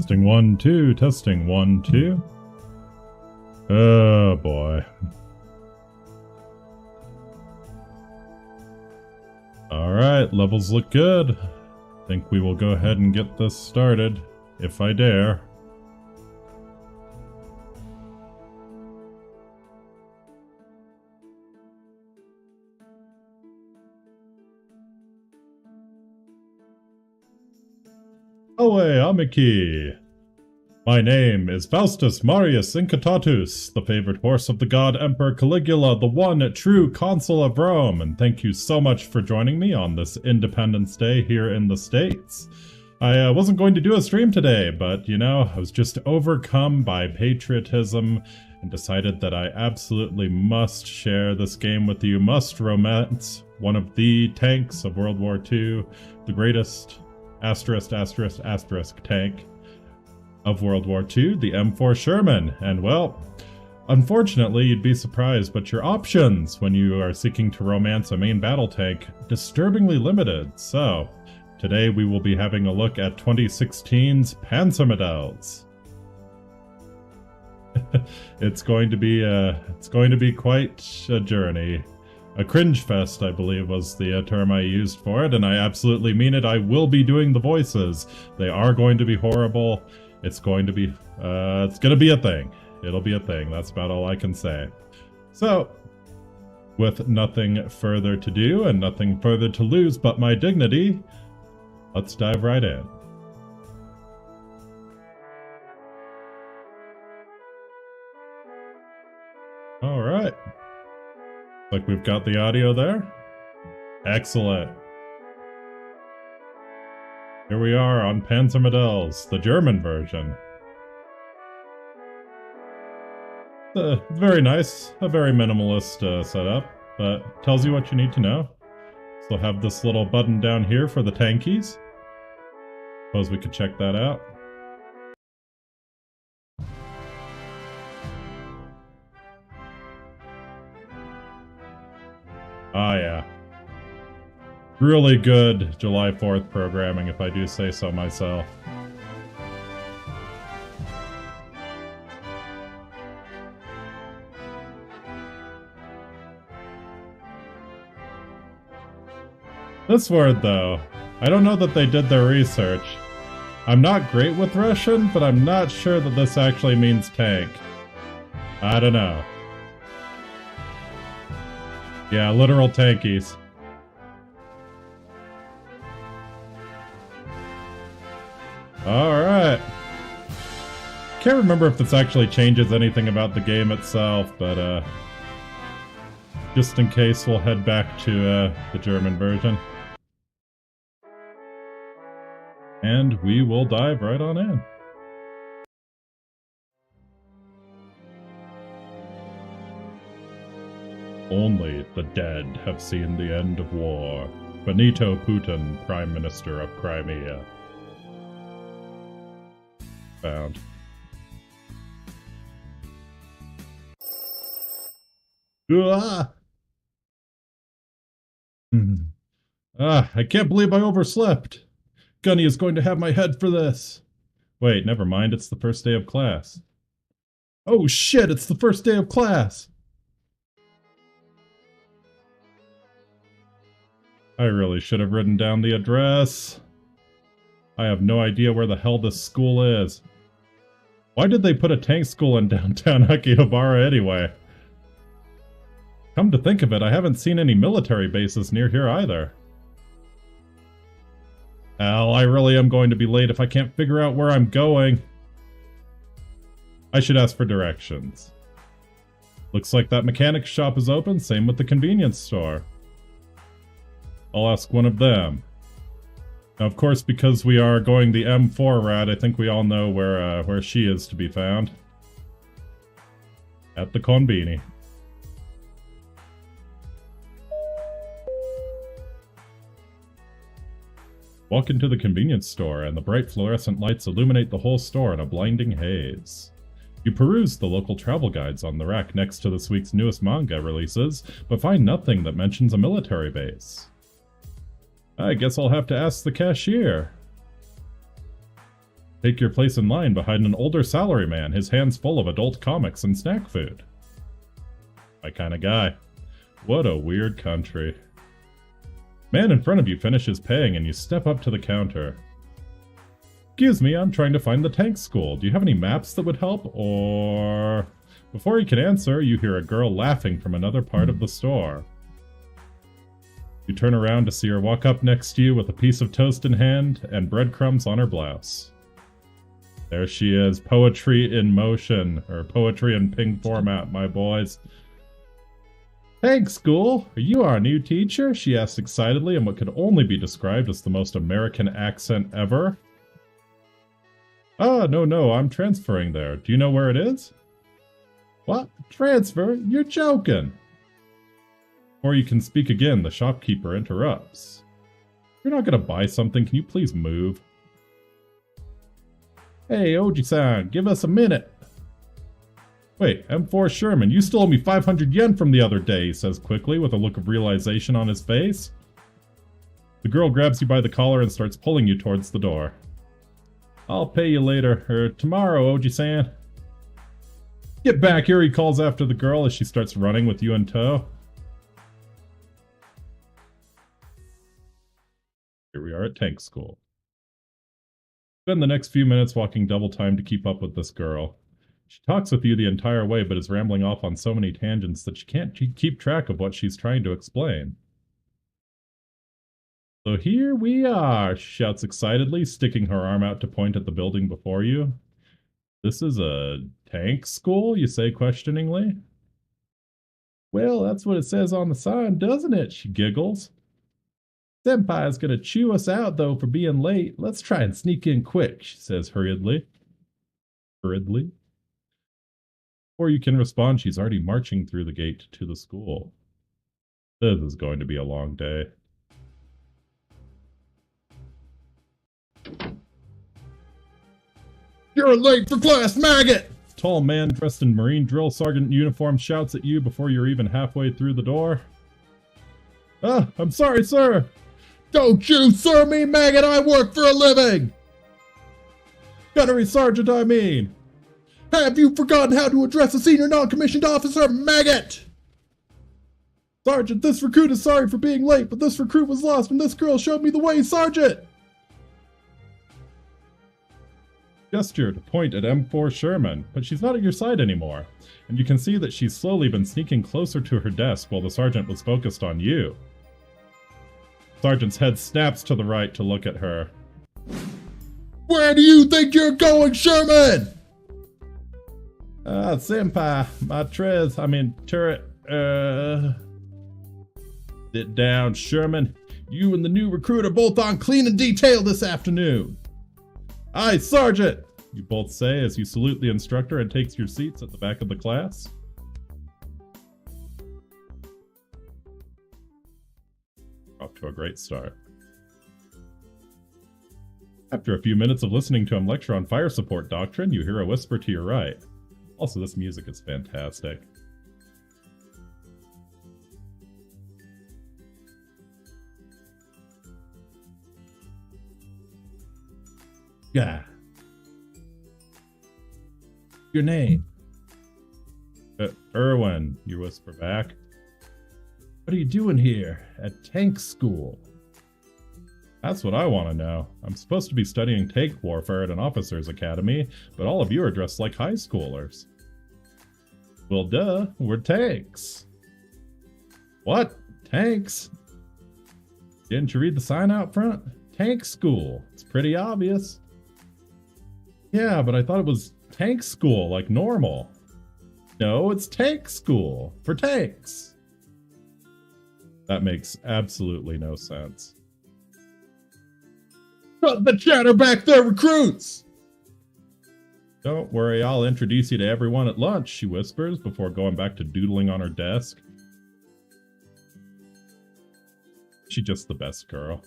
Testing 1, 2, testing 1, 2. Oh boy. Alright, levels look good. Think we will go ahead and get this started, if I dare. Owe, Amiki! My name is Faustus Marius Incitatus, the favorite horse of the god Emperor Caligula, the one true consul of Rome, and thank you so much for joining me on this Independence Day here in the States. I wasn't going to do a stream today, but you know, I was just overcome by patriotism and decided that I absolutely must share this game with you, must romance one of the tanks of World War II, the greatest asterisk tank of World War II, the M4 Sherman. And well, unfortunately, you'd be surprised, but your options when you are seeking to romance a main battle tank disturbingly limited. So today we will be having a look at 2016's Panzermadels. It's going to be quite a journey. A cringe fest, I believe, was the term I used for it, and I absolutely mean it. I will be doing the voices. They are going to be horrible. It's going to be a thing. It'll be a thing. That's about all I can say. So, with nothing further to do and nothing further to lose but my dignity, let's dive right in. All right. Like we've got the audio there. Excellent. Here we are on Panzermadels, the German version. Very nice, a very minimalist setup, but tells you what you need to know. So have this little button down here for the tankies. Suppose we could check that out. Ah, yeah. Really good July 4th programming, if I do say so myself. This word, though, I don't know that they did their research. I'm not great with Russian, but I'm not sure that this actually means tank. I don't know. Yeah, literal tankies. Alright. Can't remember if this actually changes anything about the game itself, but just in case, we'll head back to the German version. And we will dive right on in. Only the dead have seen the end of war. Benito Putin, Prime Minister of Crimea. Found. I can't believe I overslept. Gunny is going to have my head for this. Wait, never mind, it's the first day of class. Oh shit, it's the first day of class! I really should have written down the address. I have no idea where the hell this school is. Why did they put a tank school in downtown Akihabara anyway? Come to think of it, I haven't seen any military bases near here either. Hell, I really am going to be late if I can't figure out where I'm going. I should ask for directions. Looks like that mechanic's shop is open, same with the convenience store. I'll ask one of them. Now, of course, because we are going the M4 route, I think we all know where she is to be found. At the Konbini. Walk into the convenience store, and the bright fluorescent lights illuminate the whole store in a blinding haze. You peruse the local travel guides on the rack next to this week's newest manga releases, but find nothing that mentions a military base. I guess I'll have to ask the cashier. Take your place in line behind an older salaryman, his hands full of adult comics and snack food. My kind of guy. What a weird country. Man in front of you finishes paying and you step up to the counter. Excuse me, I'm trying to find the tank school. Do you have any maps that would help? Or... Before you can answer, you hear a girl laughing from another part of the store. You turn around to see her walk up next to you with a piece of toast in hand and breadcrumbs on her blouse. There she is, poetry in motion, or poetry in ping format, my boys. Tank school? Are you our new teacher? She asked excitedly in what could only be described as the most American accent ever. Ah, no, I'm transferring there. Do you know where it is? What? Transfer? You're joking. Before you can speak again, the shopkeeper interrupts. You're not gonna buy something, can you please move? Hey, Oji-san, give us a minute. Wait, M4 Sherman, you stole me 500 yen from the other day, he says quickly with a look of realization on his face. The girl grabs you by the collar and starts pulling you towards the door. I'll pay you later, or tomorrow, Oji-san. Get back here, he calls after the girl as she starts running with you in tow. Here we are at tank school. Spend the next few minutes walking double time to keep up with this girl. She talks with you the entire way, but is rambling off on so many tangents that you can't keep track of what she's trying to explain. So here we are, she shouts excitedly, sticking her arm out to point at the building before you. This is a tank school, you say questioningly. Well, that's what it says on the sign, doesn't it? She giggles. Senpai's gonna chew us out, though, for being late. Let's try and sneak in quick, she says hurriedly. Before you can respond, she's already marching through the gate to the school. This is going to be a long day. You're late for class, maggot! A tall man dressed in Marine drill sergeant uniform shouts at you before you're even halfway through the door. Ah, I'm sorry, sir. Don't you sir me, maggot, I work for a living! Gunnery sergeant, I mean. Have you forgotten how to address a senior non-commissioned officer, maggot? Sergeant, this recruit is sorry for being late, but this recruit was lost when this girl showed me the way, Sergeant! Gesture to point at M4 Sherman, but she's not at your side anymore, and you can see that she's slowly been sneaking closer to her desk while the sergeant was focused on you. Sergeant's head snaps to the right to look at her. Where do you think you're going, Sherman? Senpai, my turret, Sit down, Sherman. You and the new recruit are both on clean and detail this afternoon. Aye, Sergeant, you both say as you salute the instructor and takes your seats at the back of the class. Off to a great start. After a few minutes of listening to him lecture on fire support doctrine, you hear a whisper to your right. Also, this music is fantastic. Yeah. Your name? Erwin, you whisper back. What are you doing here at tank school? That's what I want to know. I'm supposed to be studying tank warfare at an officer's academy, but all of you are dressed like high schoolers. Well, duh, we're tanks. What? Tanks? Didn't you read the sign out front? Tank school. It's pretty obvious. Yeah, but I thought it was tank school, like normal. No, it's tank school. For tanks. That makes absolutely no sense. Cut the chatter back there, recruits! Don't worry, I'll introduce you to everyone at lunch, she whispers before going back to doodling on her desk. She's just the best girl.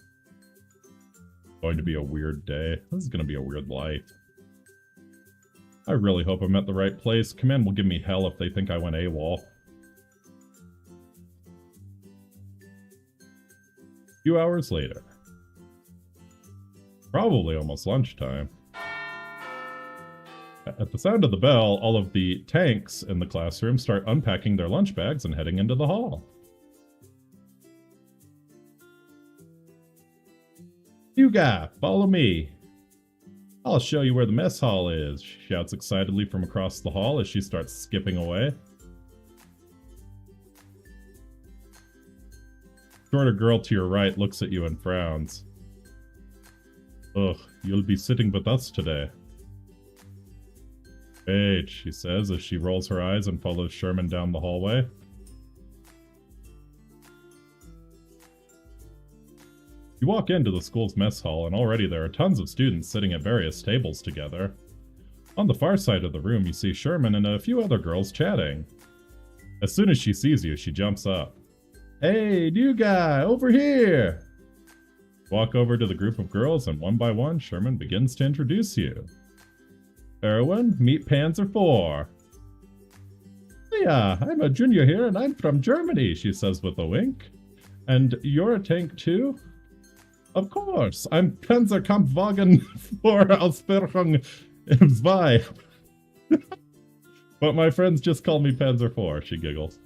Going to be a weird day. This is going to be a weird life. I really hope I'm at the right place. Command will give me hell if they think I went AWOL. A few hours later. Probably almost lunchtime. At the sound of the bell, all of the tanks in the classroom start unpacking their lunch bags and heading into the hall. You guy, follow me. I'll show you where the mess hall is, she shouts excitedly from across the hall as she starts skipping away. Shorter girl to your right looks at you and frowns. Ugh, you'll be sitting with us today. Great, she says as she rolls her eyes and follows Sherman down the hallway. You walk into the school's mess hall, and already there are tons of students sitting at various tables together. On the far side of the room, you see Sherman and a few other girls chatting. As soon as she sees you, she jumps up. Hey, new guy, over here! Walk over to the group of girls, and one by one, Sherman begins to introduce you. Erwin, meet Panzer 4. Yeah, I'm a junior here, and I'm from Germany, she says with a wink. And you're a tank too? Of course, I'm Panzerkampfwagen 4 Ausführung 2. But my friends just call me Panzer 4, she giggles.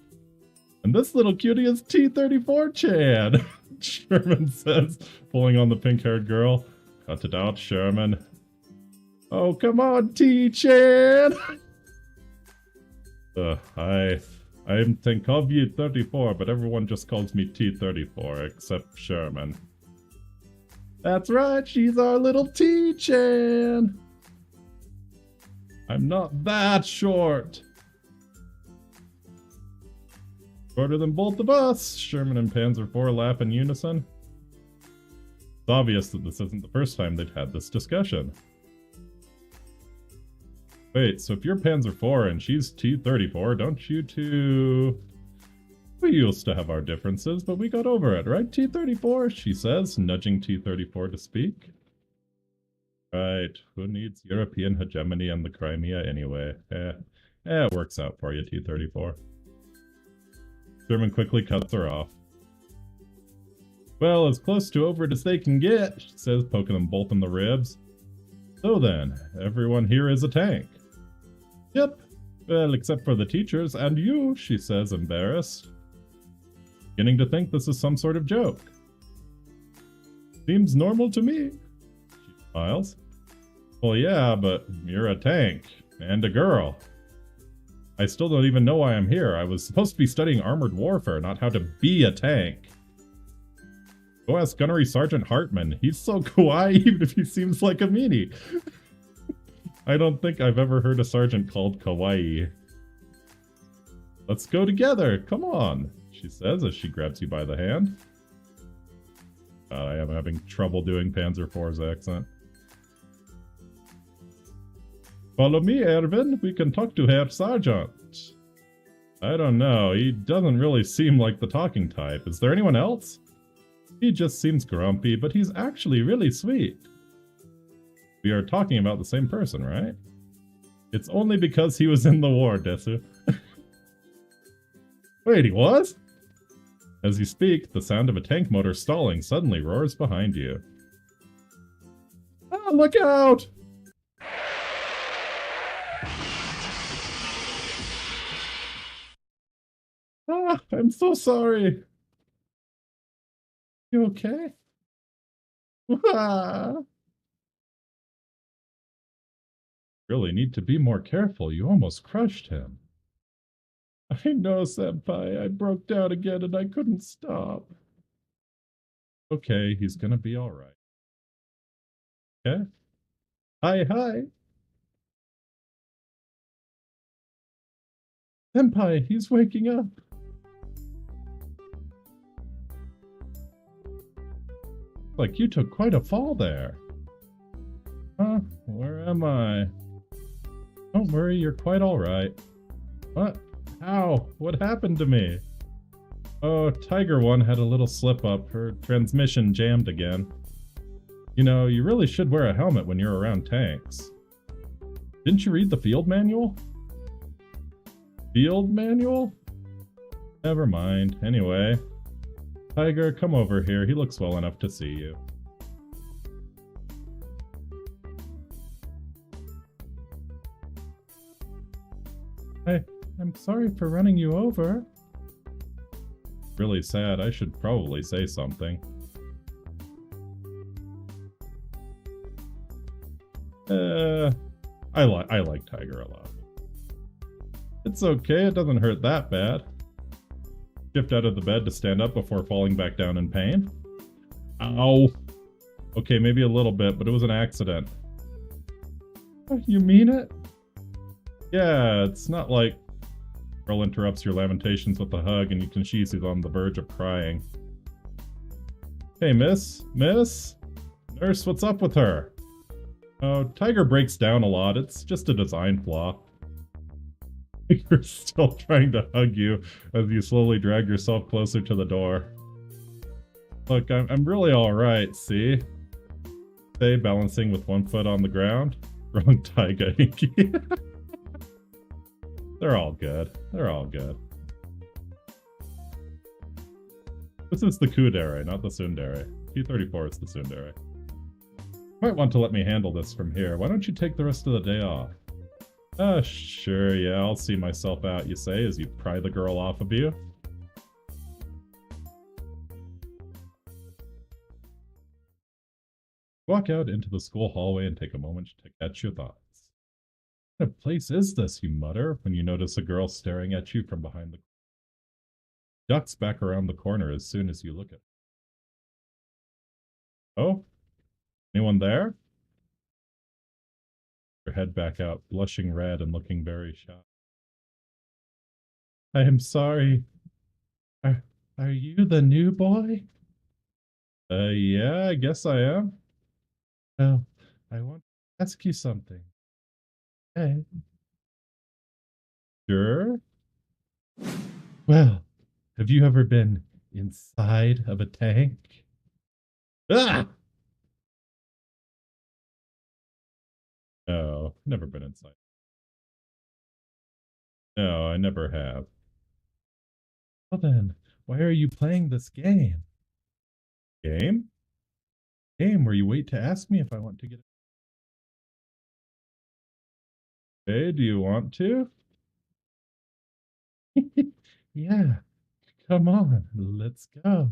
And this little cutie is T-34 Chan, Sherman says, pulling on the pink-haired girl. Cut it out, Sherman. Oh, come on, T-Chan! I'm Tankovy 34, but everyone just calls me T-34, except Sherman. That's right, she's our little T-Chan! I'm not that short! Shorter than both of us, Sherman and Panzer 4 laugh in unison. It's obvious that this isn't the first time they've had this discussion. Wait, so if you're Panzer 4 and she's T-34, don't you two... We used to have our differences, but we got over it, right, T-34? She says, nudging T-34 to speak. Right, who needs European hegemony on the Crimea anyway? It works out for you, T-34. Sherman quickly cuts her off. Well, as close to over it as they can get, she says, poking them both in the ribs. So then, everyone here is a tank. Yep. Well, except for the teachers and you, she says, embarrassed. Beginning to think this is some sort of joke. Seems normal to me. She smiles. Well, yeah, but you're a tank. And a girl. I still don't even know why I'm here. I was supposed to be studying armored warfare, not how to be a tank. Go ask Gunnery Sergeant Hartman. He's so kawaii even if he seems like a meanie. I don't think I've ever heard a sergeant called kawaii. Let's go together, come on, she says as she grabs you by the hand. I am having trouble doing Panzer IV's accent. Follow me, Erwin. We can talk to Herr Sergeant. I don't know. He doesn't really seem like the talking type. Is there anyone else? He just seems grumpy, but he's actually really sweet. We are talking about the same person, right? It's only because he was in the war, Desu. Wait, he was? As you speak, the sound of a tank motor stalling suddenly roars behind you. Ah, look out! Ah, I'm so sorry. You okay? Ah. Really need to be more careful. You almost crushed him. I know, Senpai. I broke down again and I couldn't stop. Okay, he's gonna be alright. Okay? Hi. Senpai, he's waking up. Like you took quite a fall there. Huh? Where am I? Don't worry, you're quite alright. What? Ow! What happened to me? Oh, Tiger 1 had a little slip-up. Her transmission jammed again. You know, you really should wear a helmet when you're around tanks. Didn't you read the field manual? Field manual? Never mind. Anyway. Tiger, come over here. He looks well enough to see you. I'm sorry for running you over. Really sad. I should probably say something. I like Tiger a lot. It's okay, it doesn't hurt that bad. Shift out of the bed to stand up before falling back down in pain. Ow. Okay, maybe a little bit, but it was an accident. You mean it? Yeah, it's not like girl interrupts your lamentations with a hug and you can see she's on the verge of crying. Hey, miss? Nurse, what's up with her? Oh, Tiger breaks down a lot. It's just a design flaw. You're still trying to hug you as you slowly drag yourself closer to the door. Look, I'm really alright, see? Stay balancing with one foot on the ground. Wrong Tiger, Inky. They're all good. They're all good. This is the Kudere, not the Tsundere. T-34 is the Tsundere. You might want to let me handle this from here. Why don't you take the rest of the day off? Sure, yeah, I'll see myself out, you say, as you pry the girl off of you. Walk out into the school hallway and take a moment to catch your thoughts. What kind of place is this, you mutter, when you notice a girl staring at you from behind the ducks back around the corner as soon as you look at her. Oh? Anyone there? Her head back out, blushing red and looking very shocked. I am sorry. Are you the new boy? Yeah, I guess I am. Well, I want to ask you something. Hey. Sure? Well, have you ever been inside of a tank? Ah! No, never been inside. No, I never have. Well then, why are you playing this game? Game? Game where you wait to ask me if I want to get... Hey, do you want to? Yeah, come on, let's go.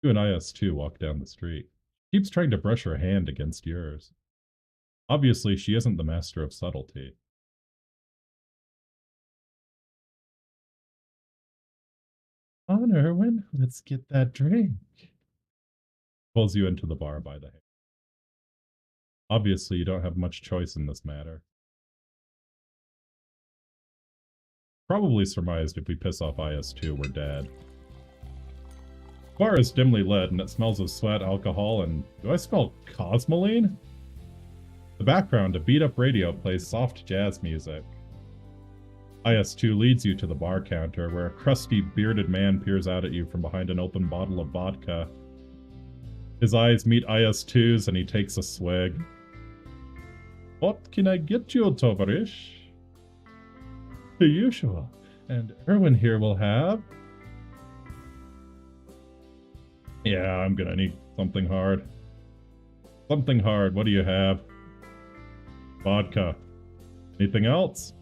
You and IS-2 walk down the street. She keeps trying to brush her hand against yours. Obviously, she isn't the master of subtlety. On, Erwin, let's get that drink. Pulls you into the bar by the hand. Obviously, you don't have much choice in this matter. Probably surmised if we piss off IS-2, we're dead. The bar is dimly lit and it smells of sweat, alcohol, and do I smell cosmoline? In the background, a beat-up radio plays soft jazz music. IS-2 leads you to the bar counter, where a crusty, bearded man peers out at you from behind an open bottle of vodka. His eyes meet IS-2's and he takes a swig. What can I get you, Tovarish? The usual. And Erwin here will have... Yeah, I'm gonna need something hard. Something hard, what do you have? Vodka. Anything else?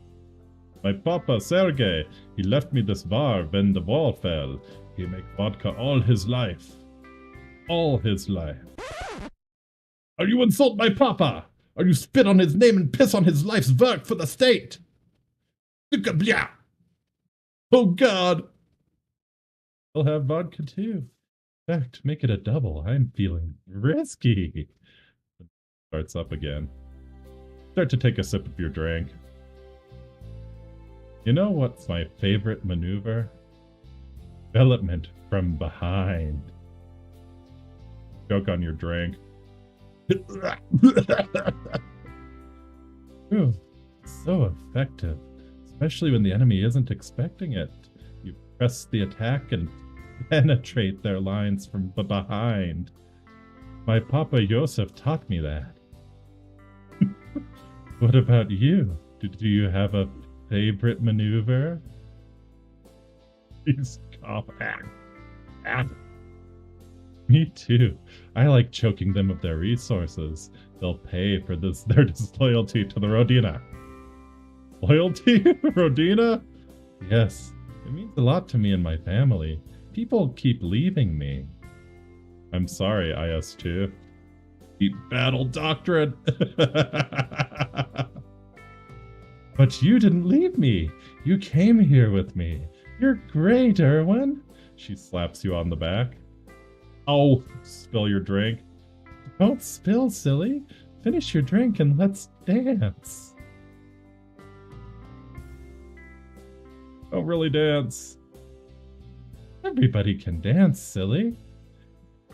My papa, Sergei, he left me this bar when the wall fell. He make vodka all his life. All his life. Are you insult my papa? Are you spit on his name and piss on his life's work for the state? Oh God! I'll have vodka too. In fact, make it a double. I'm feeling risky. Starts up again. Start to take a sip of your drink. You know what's my favorite maneuver? Development from behind. Choke on your drink. Ooh, so effective. Especially when the enemy isn't expecting it. You press the attack and penetrate their lines from behind. My Papa Joseph taught me that. What about you? Do you have a favorite maneuver? He's coughing. Me too. I like choking them of their resources. They'll pay for this their disloyalty to the Rodina. Loyalty? Rodina? Yes. It means a lot to me and my family. People keep leaving me. I'm sorry, IS2. Deep battle doctrine. But you didn't leave me. You came here with me. You're great, Erwin. She slaps you on the back. Oh, spill your drink. Don't spill, silly. Finish your drink and let's dance. Don't really dance. Everybody can dance, silly.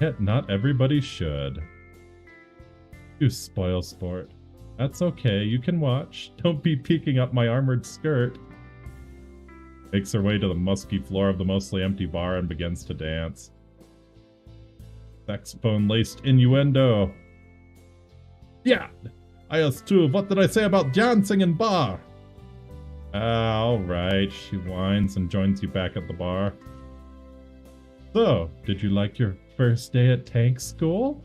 Yet not everybody should. You spoil sport. That's okay, you can watch. Don't be peeking up my armored skirt. Makes her way to the musky floor of the mostly empty bar and begins to dance. Saxophone-laced innuendo. Yeah! IS2, what did I say about dancing in bar? Alright, she whines and joins you back at the bar. So, did you like your first day at tank school?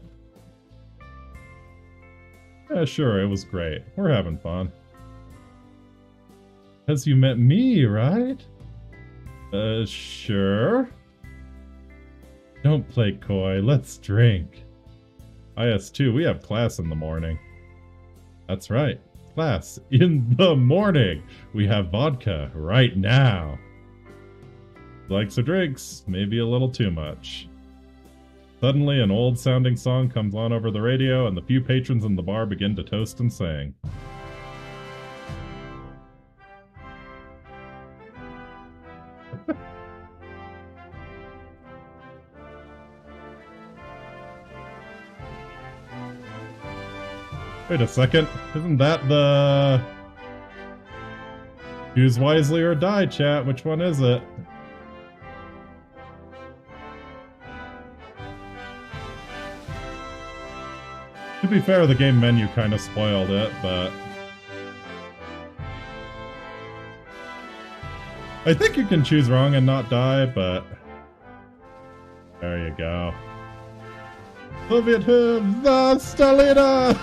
Yeah, sure, it was great. We're having fun. Because you met me, right? Sure. Don't play coy, let's drink. IS2, we have class in the morning. That's right, class in the morning. We have vodka right now. Likes her drinks, maybe a little too much. Suddenly, an old-sounding song comes on over the radio, and the few patrons in the bar begin to toast and sing. Wait a second, isn't that the... Choose wisely or die, chat? Which one is it? To be fair, the game menu kind of spoiled it, but... I think you can choose wrong and not die, but... There you go. Soviet hymn, the Stalina!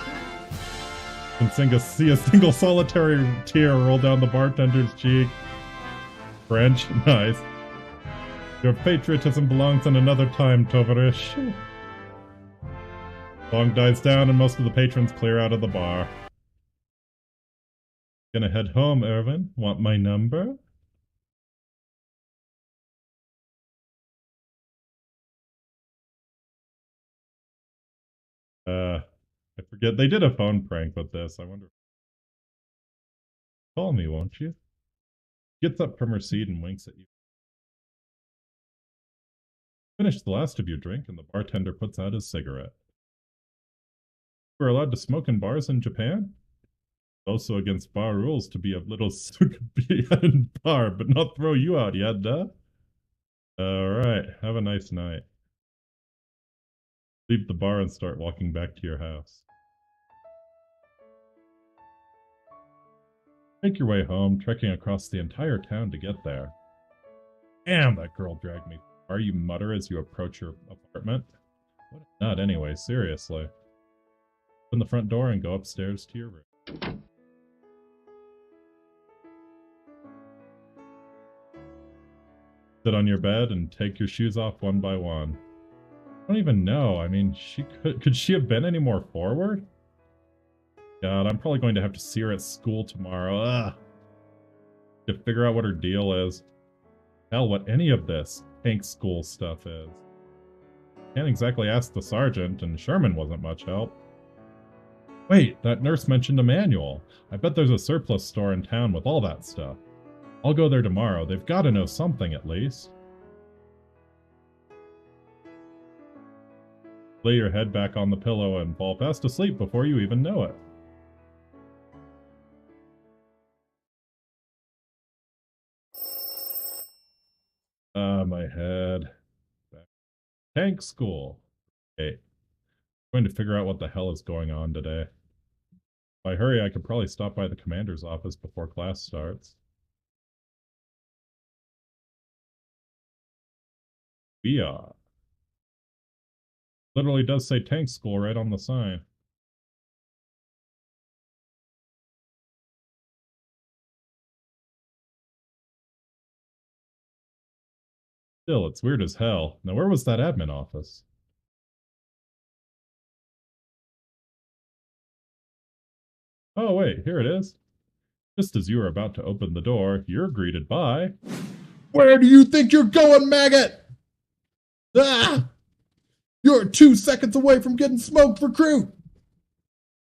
And see a single solitary tear roll down the bartender's cheek. French, nice. Your patriotism belongs in another time, Tovarish. Song dies down and most of the patrons clear out of the bar. Gonna head home, Erwin. Want my number? I forget. They did a phone prank with this. I wonder. Call me, won't you? Gets up from her seat and winks at you. Finish the last of your drink, and the bartender puts out his cigarette. We're allowed to smoke in bars in Japan? Also against bar rules to be a little in bar, but not throw you out yet, duh? Alright, have a nice night. Leave the bar and start walking back to your house. Make your way home, trekking across the entire town to get there. Damn, that girl dragged me far, you mutter as you approach your apartment. What a nut anyway, seriously. Open the front door and go upstairs to your room. Sit on your bed and take your shoes off one by one. I don't even know. I mean, could she have been any more forward? God, I'm probably going to have to see her at school tomorrow. Ugh. To figure out what her deal is. Hell, what any of this tank school stuff is. Can't exactly ask the sergeant, and Sherman wasn't much help. Wait, that nurse mentioned a manual. I bet there's a surplus store in town with all that stuff. I'll go there tomorrow. They've got to know something at least. Lay your head back on the pillow and fall fast asleep before you even know it. My head. Tank school. Okay. I'm going to figure out what the hell is going on today. If I hurry, I could probably stop by the commander's office before class starts. We are. Literally does say tank school right on the sign. Still, it's weird as hell. Now, where was that admin office? Oh, wait, here it is. Just as you are about to open the door, you're greeted by... Where do you think you're going, maggot? Ah! You're 2 seconds away from getting smoked, recruit!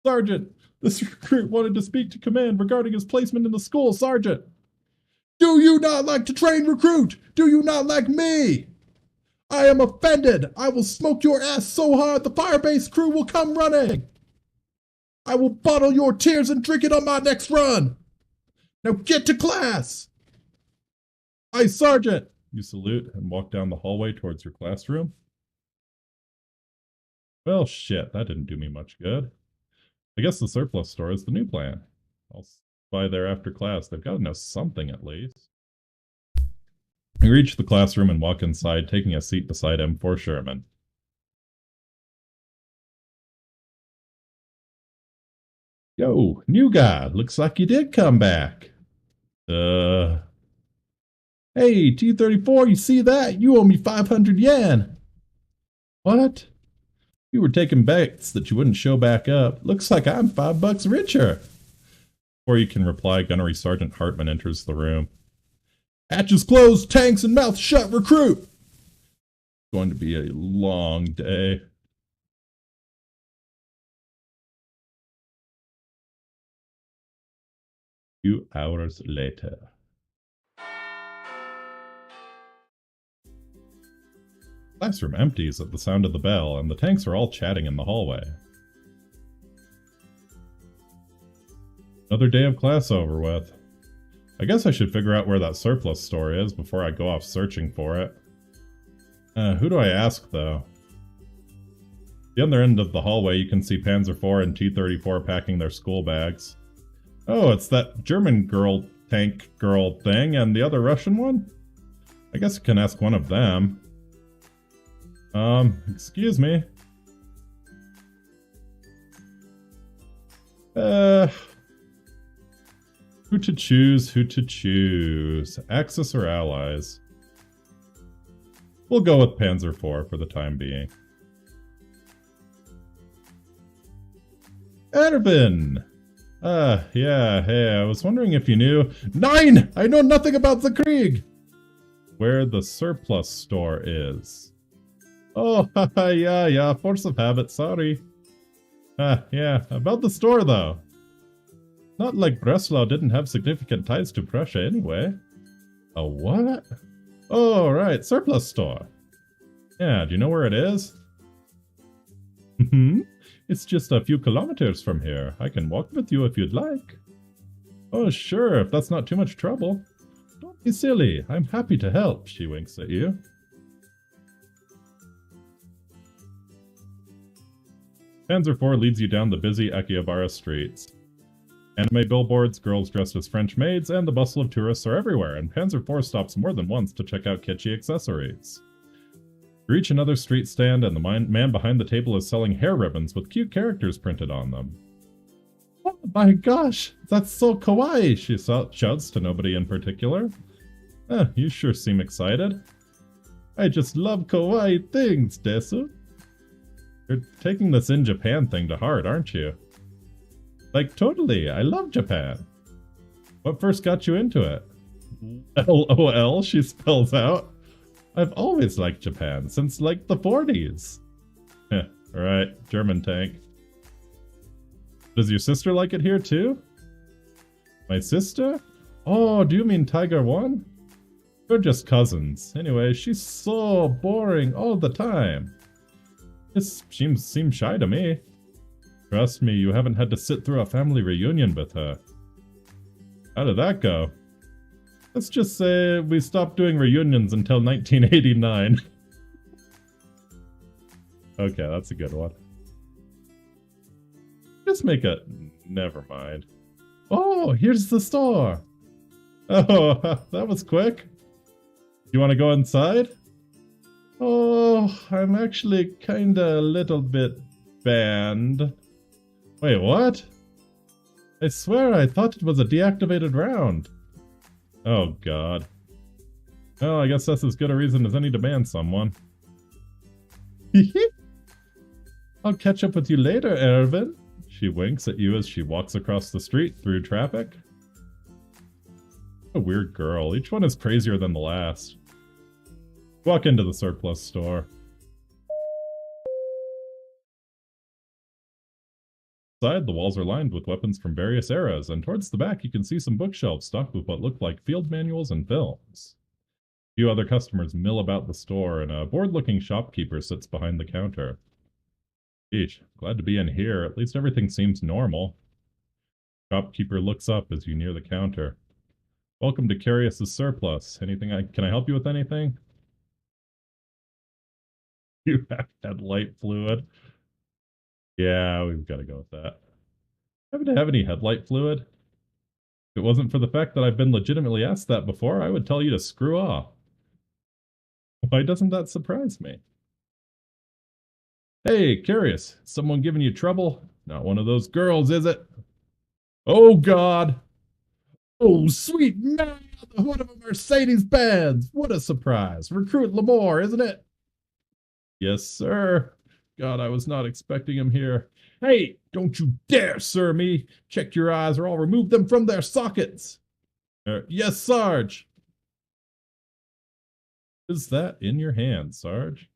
Sergeant, this recruit wanted to speak to command regarding his placement in the school, Sergeant. Do you not like to train, recruit? Do you not like me? I am offended. I will smoke your ass so hard the firebase crew will come running. I will bottle your tears and drink it on my next run. Now get to class. Aye, Sergeant. You salute and walk down the hallway towards your classroom. Well, shit, that didn't do me much good. I guess the surplus store is the new plan. I'll by there after class. They've got to know something at least. You reach the classroom and walk inside, taking a seat beside M4 Sherman. Yo, new guy. Looks like you did come back. Hey, T-34, you see that? You owe me 500 yen. What? You were taking bets that you wouldn't show back up. Looks like I'm $5 richer. Before you can reply, Gunnery Sergeant Hartman enters the room. Hatches closed, tanks and mouth shut, recruit! It's going to be a long day. A few hours later. Classroom empties at the sound of the bell, and the tanks are all chatting in the hallway. Another day of class over with. I guess I should figure out where that surplus store is before I go off searching for it. Who do I ask, though? At the other end of the hallway, you can see Panzer IV and T-34 packing their school bags. Oh, it's that German girl, tank girl thing, and the other Russian one? I guess I can ask one of them. Excuse me. Who to choose, who to choose. Axis or allies? We'll go with Panzer IV for the time being. Erwin! Yeah, hey, I was wondering if you knew... Nine! I know nothing about the Krieg! Where the surplus store is. Oh, haha, yeah, force of habit, sorry. Yeah, about the store though. Not like Breslau didn't have significant ties to Prussia anyway. A what? Oh, right, surplus store. Yeah, do you know where it is? It's just a few kilometers from here. I can walk with you if you'd like. Oh, sure, if that's not too much trouble. Don't be silly, I'm happy to help, she winks at you. Panzer IV leads you down the busy Akihabara streets. Anime billboards, girls dressed as French maids, and the bustle of tourists are everywhere, and Panzer IV stops more than once to check out kitschy accessories. You reach another street stand, and the man behind the table is selling hair ribbons with cute characters printed on them. Oh my gosh, that's so kawaii, she shouts to nobody in particular. You sure seem excited. I just love kawaii things, desu. You're taking this in Japan thing to heart, aren't you? Like, totally, I love Japan. What first got you into it? LOL, she spells out. I've always liked Japan, since like the 40s. Alright, German tank. Does your sister like it here too? My sister? Oh, do you mean Tiger 1? We're just cousins. Anyway, she's so boring all the time. This seems shy to me. Trust me, you haven't had to sit through a family reunion with her. How did that go? Let's just say we stopped doing reunions until 1989. Okay, that's a good one. Just make a... Never mind. Oh, here's the store! Oh, that was quick. You want to go inside? Oh, Oh, I'm actually kinda a little bit banned. Wait, what? I swear I thought it was a deactivated round. Oh god. Well, I guess that's as good a reason as any to ban someone. I'll catch up with you later, Ervin. She winks at you as she walks across the street through traffic. A weird girl. Each one is crazier than the last. Walk into the surplus store. Inside, the walls are lined with weapons from various eras, and towards the back you can see some bookshelves stocked with what look like field manuals and films. A few other customers mill about the store, and a bored-looking shopkeeper sits behind the counter. Eesh, glad to be in here. At least everything seems normal. Shopkeeper looks up as you near the counter. Welcome to Carius's Surplus. Can I help you with anything? You have headlight fluid. Yeah, we've got to go with that. Happen to have any headlight fluid? If it wasn't for the fact that I've been legitimately asked that before, I would tell you to screw off. Why doesn't that surprise me? Hey, Carius, someone giving you trouble? Not one of those girls, is it? Oh, God. Oh, sweet man, the hood of a Mercedes-Benz. What a surprise. Recruit Lamore, isn't it? Yes, sir. God, I was not expecting him here. Hey, don't you dare, sir, me. Check your eyes or I'll remove them from their sockets. Yes, Sarge. Is that in your hand, Sarge?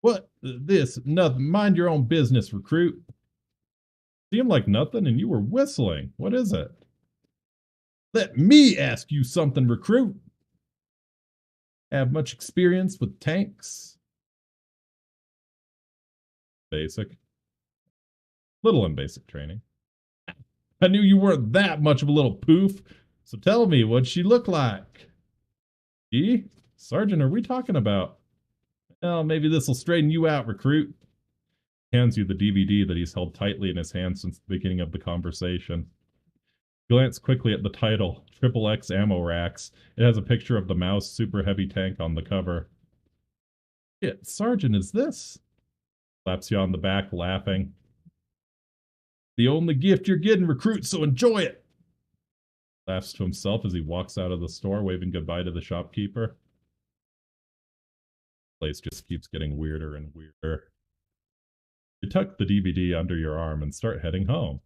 What? This? Nothing. Mind your own business, recruit. Seemed like nothing and you were whistling. What is it? Let me ask you something, recruit. Have much experience with tanks? Basic. Little in basic training. I knew you weren't that much of a little poof. So tell me, what'd she look like? Gee, Sergeant, are we talking about? Well, maybe this'll straighten you out, recruit. Hands you the DVD that he's held tightly in his hand since the beginning of the conversation. Glance quickly at the title, XXX Ammo Racks. It has a picture of the Mouse Super Heavy Tank on the cover. Shit, Sergeant, is this? Slaps you on the back, laughing. The only gift you're getting, recruit, so enjoy it. Laughs to himself as he walks out of the store, waving goodbye to the shopkeeper. The place just keeps getting weirder and weirder. You tuck the DVD under your arm and start heading home.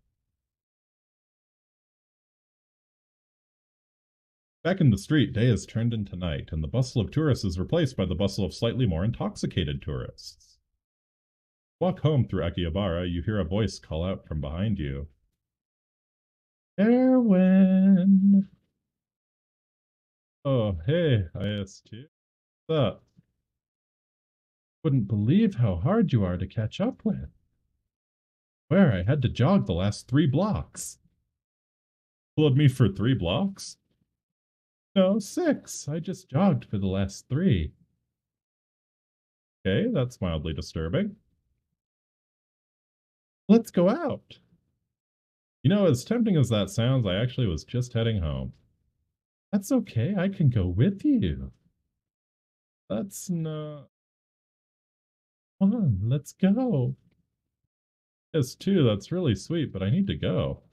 Back in the street, day has turned into night, and the bustle of tourists is replaced by the bustle of slightly more intoxicated tourists. Walk home through Akihabara, you hear a voice call out from behind you. Erwin! Oh, hey, IS2. What's up? Wouldn't believe how hard you are to catch up with. Where I had to jog the last 3 blocks. Followed me for 3 blocks? No, 6. I just jogged for the last 3. Okay, that's mildly disturbing. Let's go out. You know, as tempting as that sounds, I actually was just heading home. That's okay, I can go with you. That's not... Come on, let's go. Yes, too, that's really sweet, but I need to go.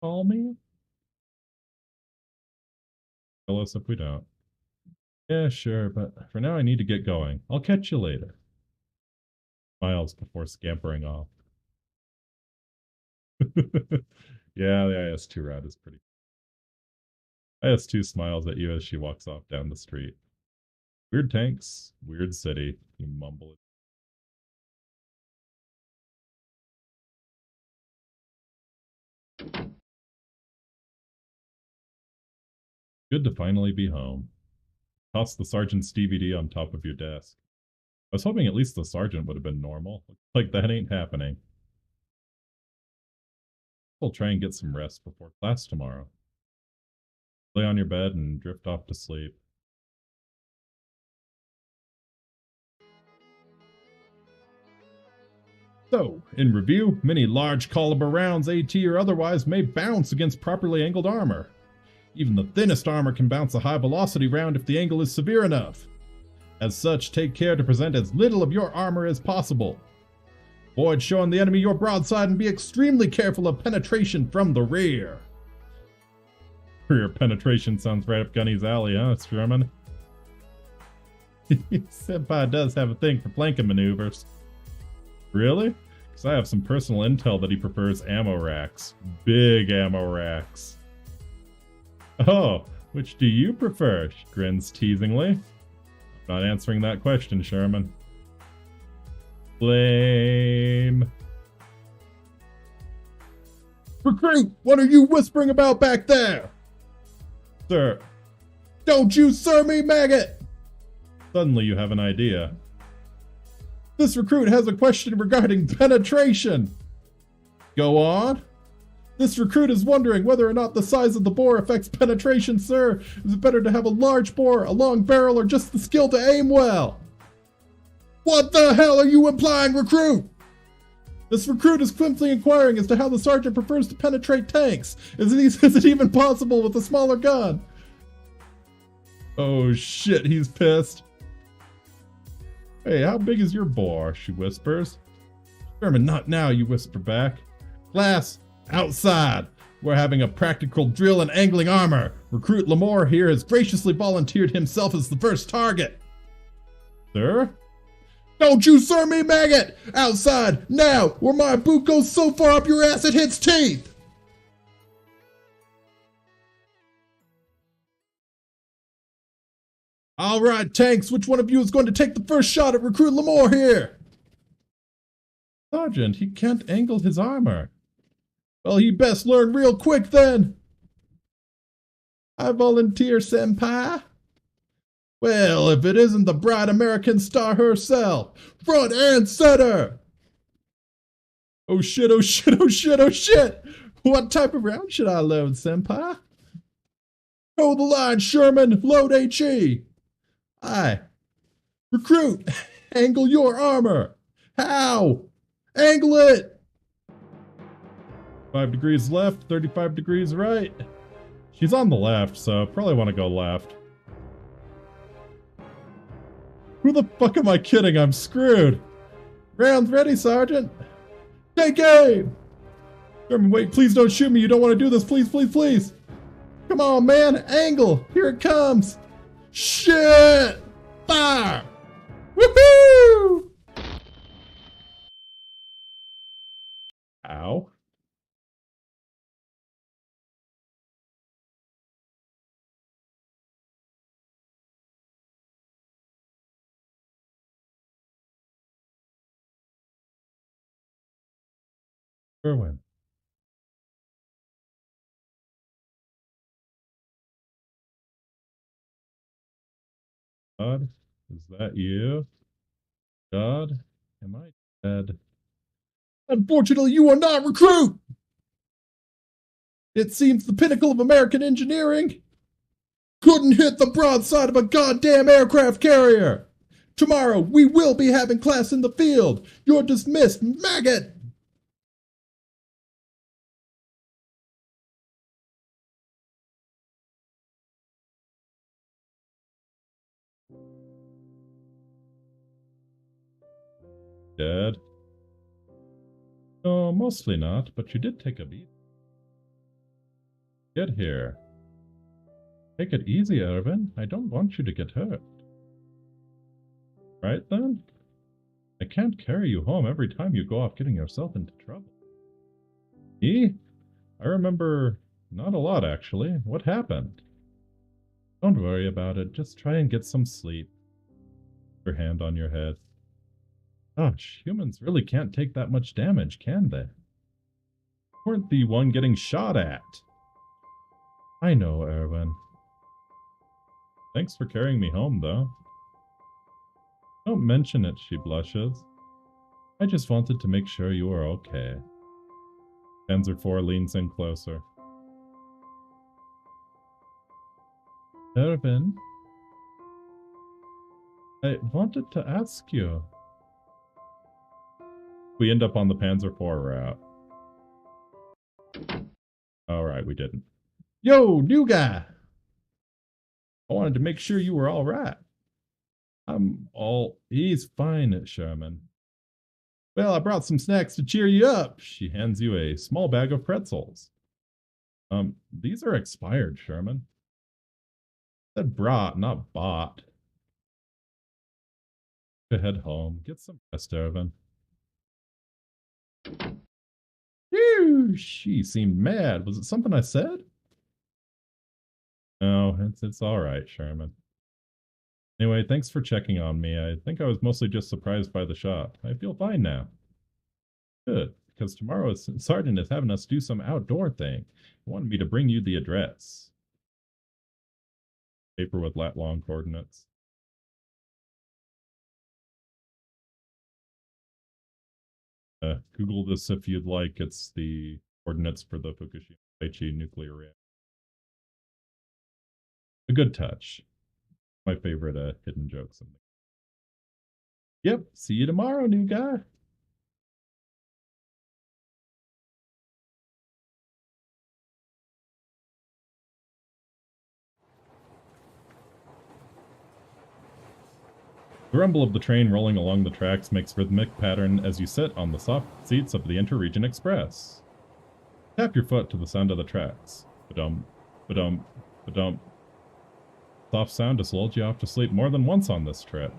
Call me? Tell us if we don't. Yeah, sure, but for now I need to get going. I'll catch you later. Smiles before scampering off. Yeah, the IS-2 route is pretty. IS-2 smiles at you as she walks off down the street. Weird tanks, weird city, you mumble. Good to finally be home. Toss the sergeant's DVD on top of your desk. I was hoping at least the sergeant would have been normal. Looks like that ain't happening. We'll try and get some rest before class tomorrow. Lay on your bed and drift off to sleep. So, in review, many large caliber rounds, AT or otherwise, may bounce against properly angled armor. Even the thinnest armor can bounce a high-velocity round if the angle is severe enough. As such, take care to present as little of your armor as possible. Avoid showing the enemy your broadside and be extremely careful of penetration from the rear. Rear penetration sounds right up Gunny's alley, huh, Sherman? Senpai does have a thing for flanking maneuvers. Really? Because I have some personal intel that he prefers ammo racks. Big ammo racks. Oh, which do you prefer? She grins teasingly. I'm not answering that question, Sherman. Blame. Recruit, what are you whispering about back there? Sir. Don't you sir me, maggot! Suddenly you have an idea. This recruit has a question regarding penetration. Go on. This recruit is wondering whether or not the size of the bore affects penetration, sir. Is it better to have a large bore, a long barrel, or just the skill to aim well? What the hell are you implying, recruit? This recruit is simply inquiring as to how the sergeant prefers to penetrate tanks. Is it even possible with a smaller gun? Oh shit, he's pissed. Hey, how big is your bore? She whispers. Sherman, not now, you whisper back. Class, outside. We're having a practical drill in angling armor. Recruit Lamore here has graciously volunteered himself as the first target. Sir? Don't you sir me, maggot! Outside, now, where my boot goes so far up your ass it hits teeth! Alright, tanks, which one of you is going to take the first shot at Recruit Lamore here? Sergeant, he can't angle his armor. Well, he best learn real quick then. I volunteer, senpai. Well, if it isn't the bright American star herself, front and center. Oh shit, oh shit, oh shit, oh shit. What type of round should I load, senpai? Toe the line, Sherman, load HE. Aye. Recruit, angle your armor. How? Angle it. 5 degrees left, 35 degrees right. She's on the left, so probably want to go left. Who the fuck am I kidding? I'm screwed. Rounds ready, Sergeant. Take aim. Sherman, wait, please don't shoot me. You don't want to do this. Please, please, please. Come on, man. Angle. Here it comes. Shit. Fire. Woohoo. Ow. Erwin. God, is that you? God, am I dead? Unfortunately, you are not, recruit! It seems the pinnacle of American engineering couldn't hit the broadside of a goddamn aircraft carrier! Tomorrow, we will be having class in the field! You're dismissed, maggot! Dead? No, mostly not, but you did take a beat. Get here. Take it easy, Irvin. I don't want you to get hurt. Right then? I can't carry you home every time you go off getting yourself into trouble. Me? I remember not a lot, actually. What happened? Don't worry about it. Just try and get some sleep. Your hand on your head. Gosh, humans really can't take that much damage, can they? You weren't the one getting shot at. I know, Erwin. Thanks for carrying me home, though. Don't mention it, she blushes. I just wanted to make sure you were okay. Panzer IV leans in closer. Erwin, I wanted to ask you. We end up on the Panzer IV route. Alright, we didn't. Yo, new guy. I wanted to make sure you were all right. He's fine, Sherman. Well, I brought some snacks to cheer you up. She hands you a small bag of pretzels. These are expired, Sherman. Said brought, not bought. Go head home. Get some rest, Irvin. Phew, she seemed mad. Was it something I said? No, it's all right, Sherman. Anyway, thanks for checking on me. I think I was mostly just surprised by the shot. I feel fine now. Good, because tomorrow Sergeant is having us do some outdoor thing. He wanted me to bring you the address. Paper with lat long coordinates. Google this if you'd like. It's the coordinates for the Fukushima Daiichi nuclear reactor. A good touch. My favorite hidden jokes. Yep, see you tomorrow, new guy. The rumble of the train rolling along the tracks makes rhythmic pattern as you sit on the soft seats of the Interregion Express. Tap your foot to the sound of the tracks. Ba-dum, ba-dum, ba-dum. Soft sound has lulled you off to sleep more than once on this trip.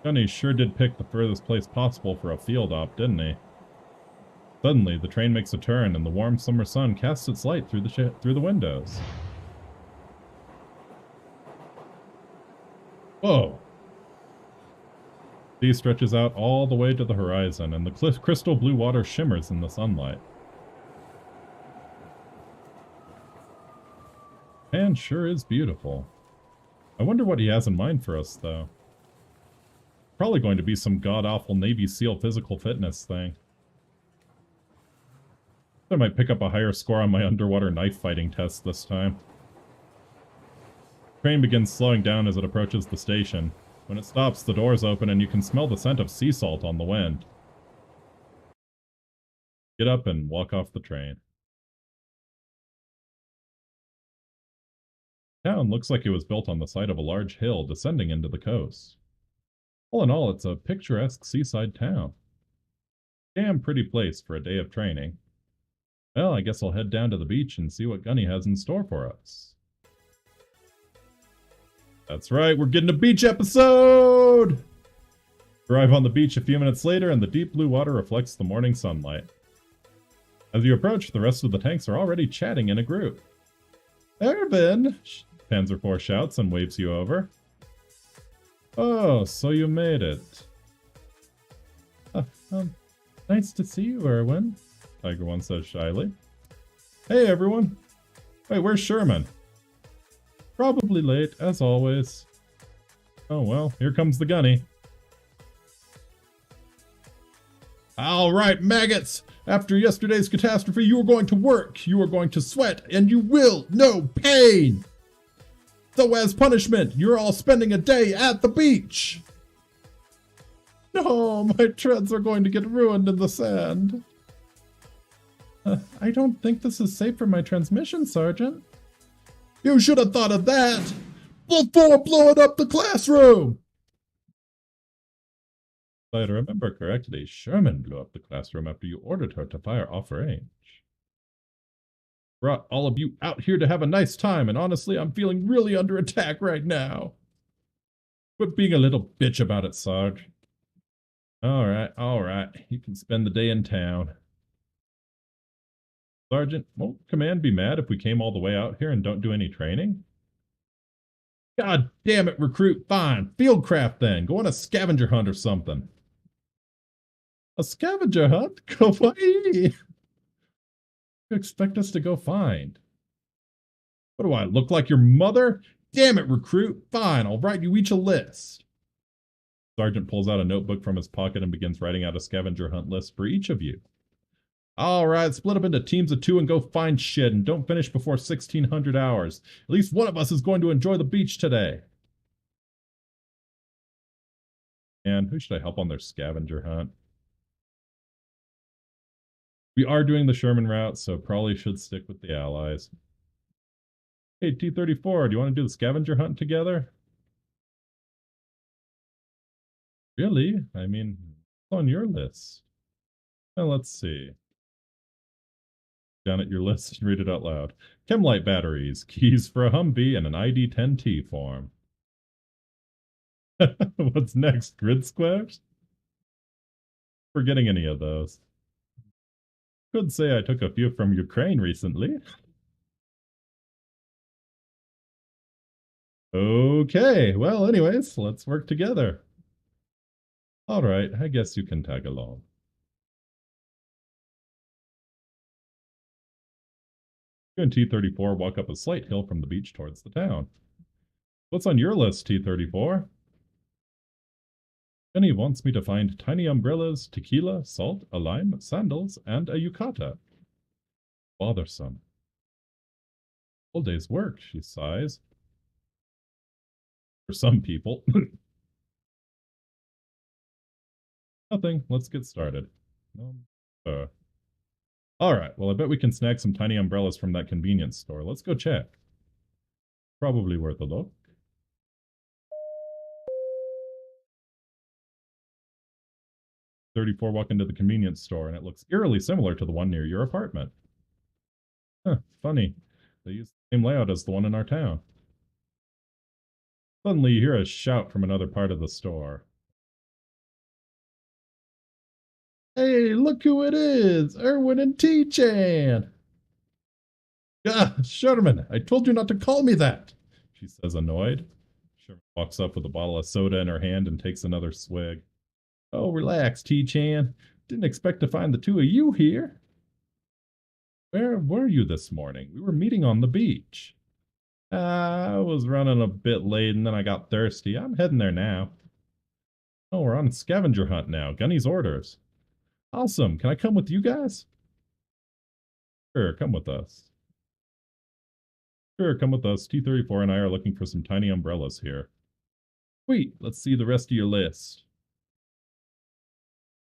Gunny sure did pick the furthest place possible for a field op, didn't he? Suddenly, the train makes a turn and the warm summer sun casts its light through the windows. Whoa! The sea stretches out all the way to the horizon, and the crystal blue water shimmers in the sunlight. Man sure is beautiful. I wonder what he has in mind for us, though. Probably going to be some god-awful Navy SEAL physical fitness thing. I might pick up a higher score on my underwater knife fighting test this time. The train begins slowing down as it approaches the station. When it stops, the doors open and you can smell the scent of sea salt on the wind. Get up and walk off the train. The town looks like it was built on the side of a large hill descending into the coast. All in all, it's a picturesque seaside town. Damn pretty place for a day of training. Well, I guess I'll head down to the beach and see what Gunny has in store for us. That's right, we're getting a beach episode! Arrive on the beach a few minutes later and the deep blue water reflects the morning sunlight. As you approach, the rest of the tanks are already chatting in a group. Ervin! Panzer IV shouts and waves you over. Oh, so you made it. Nice to see you, Erwin, Tiger One says shyly. Hey, everyone. Wait, where's Sherman? Probably late, as always. Oh well, here comes the gunny. Alright, maggots! After yesterday's catastrophe, you are going to work, you are going to sweat, and you will know pain! So as punishment, you're all spending a day at the beach! No, my treads are going to get ruined in the sand. I don't think this is safe for my transmission, Sergeant. You should have thought of that before blowing up the classroom! If I remember correctly, Sherman blew up the classroom after you ordered her to fire off range. Brought all of you out here to have a nice time, and honestly, I'm feeling really under attack right now. Quit being a little bitch about it, Sarge. Alright. You can spend the day in town. Sergeant, won't Command be mad if we came all the way out here and don't do any training? God damn it, recruit. Fine. Fieldcraft then. Go on a scavenger hunt or something. A scavenger hunt? Kawaii! You expect us to go find? What do I look like, your mother? Damn it, recruit. Fine, I'll write you each a list. Sergeant pulls out a notebook from his pocket and begins writing out a scavenger hunt list for each of you. Alright, split up into teams of 2 and go find shit, and don't finish before 1600 hours. At least one of us is going to enjoy the beach today. And who should I help on their scavenger hunt? We are doing the Sherman route, so probably should stick with the Allies. Hey, T-34, do you want to do the scavenger hunt together? Really? I mean, it's on your list. Now let's see. Down at your list and read it out loud. Chemlight batteries, keys for a Humvee, and an ID-10T form. What's next? Grid squares? Forgetting any of those. Could say I took a few from Ukraine recently. Okay, well, anyways, let's work together. All right, I guess you can tag along. You and T-34 walk up a slight hill from the beach towards the town. What's on your list, T-34? Jenny wants me to find tiny umbrellas, tequila, salt, a lime, sandals, and a yukata. Bothersome. Full day's work, she sighs. For some people. Nothing, let's get started. Alright, well I bet we can snag some tiny umbrellas from that convenience store. Let's go check. Probably worth a look. 34 walk into the convenience store, and it looks eerily similar to the one near your apartment. Huh, funny. They use the same layout as the one in our town. Suddenly you hear a shout from another part of the store. Hey, look who it is! Erwin and T-Chan! Ah, Sherman, I told you not to call me that, she says, annoyed. Sherman walks up with a bottle of soda in her hand and takes another swig. Oh, relax, T-Chan. Didn't expect to find the two of you here. Where were you this morning? We were meeting on the beach. I was running a bit late and then I got thirsty. I'm heading there now. Oh, we're on a scavenger hunt now. Gunny's orders. Awesome. Can I come with you guys? Sure, come with us. Sure, come with us. T-34 and I are looking for some tiny umbrellas here. Sweet. Let's see the rest of your list.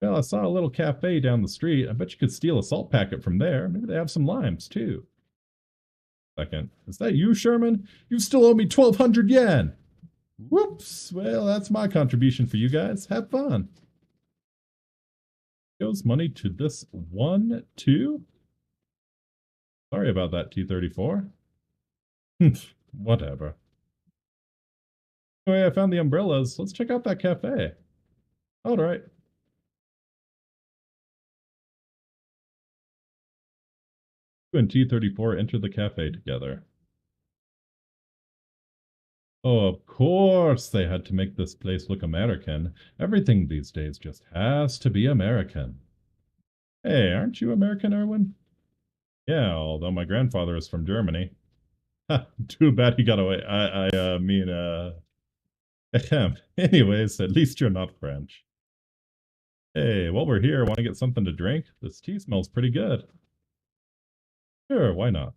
Well, I saw a little cafe down the street. I bet you could steal a salt packet from there. Maybe they have some limes, too. Second. Is that you, Sherman? You still owe me 1,200 yen. Whoops. Well, that's my contribution for you guys. Have fun. Goes money to this one, too? Sorry about that, T-34. Whatever. Anyway, I found the umbrellas. Let's check out that cafe. All right. You and T-34 enter the cafe together. Oh, of course they had to make this place look American. Everything these days just has to be American. Hey, aren't you American, Erwin? Yeah, although my grandfather is from Germany. Too bad he got away. Anyways, at least you're not French. Hey, while we're here, want to get something to drink? This tea smells pretty good. Sure, why not?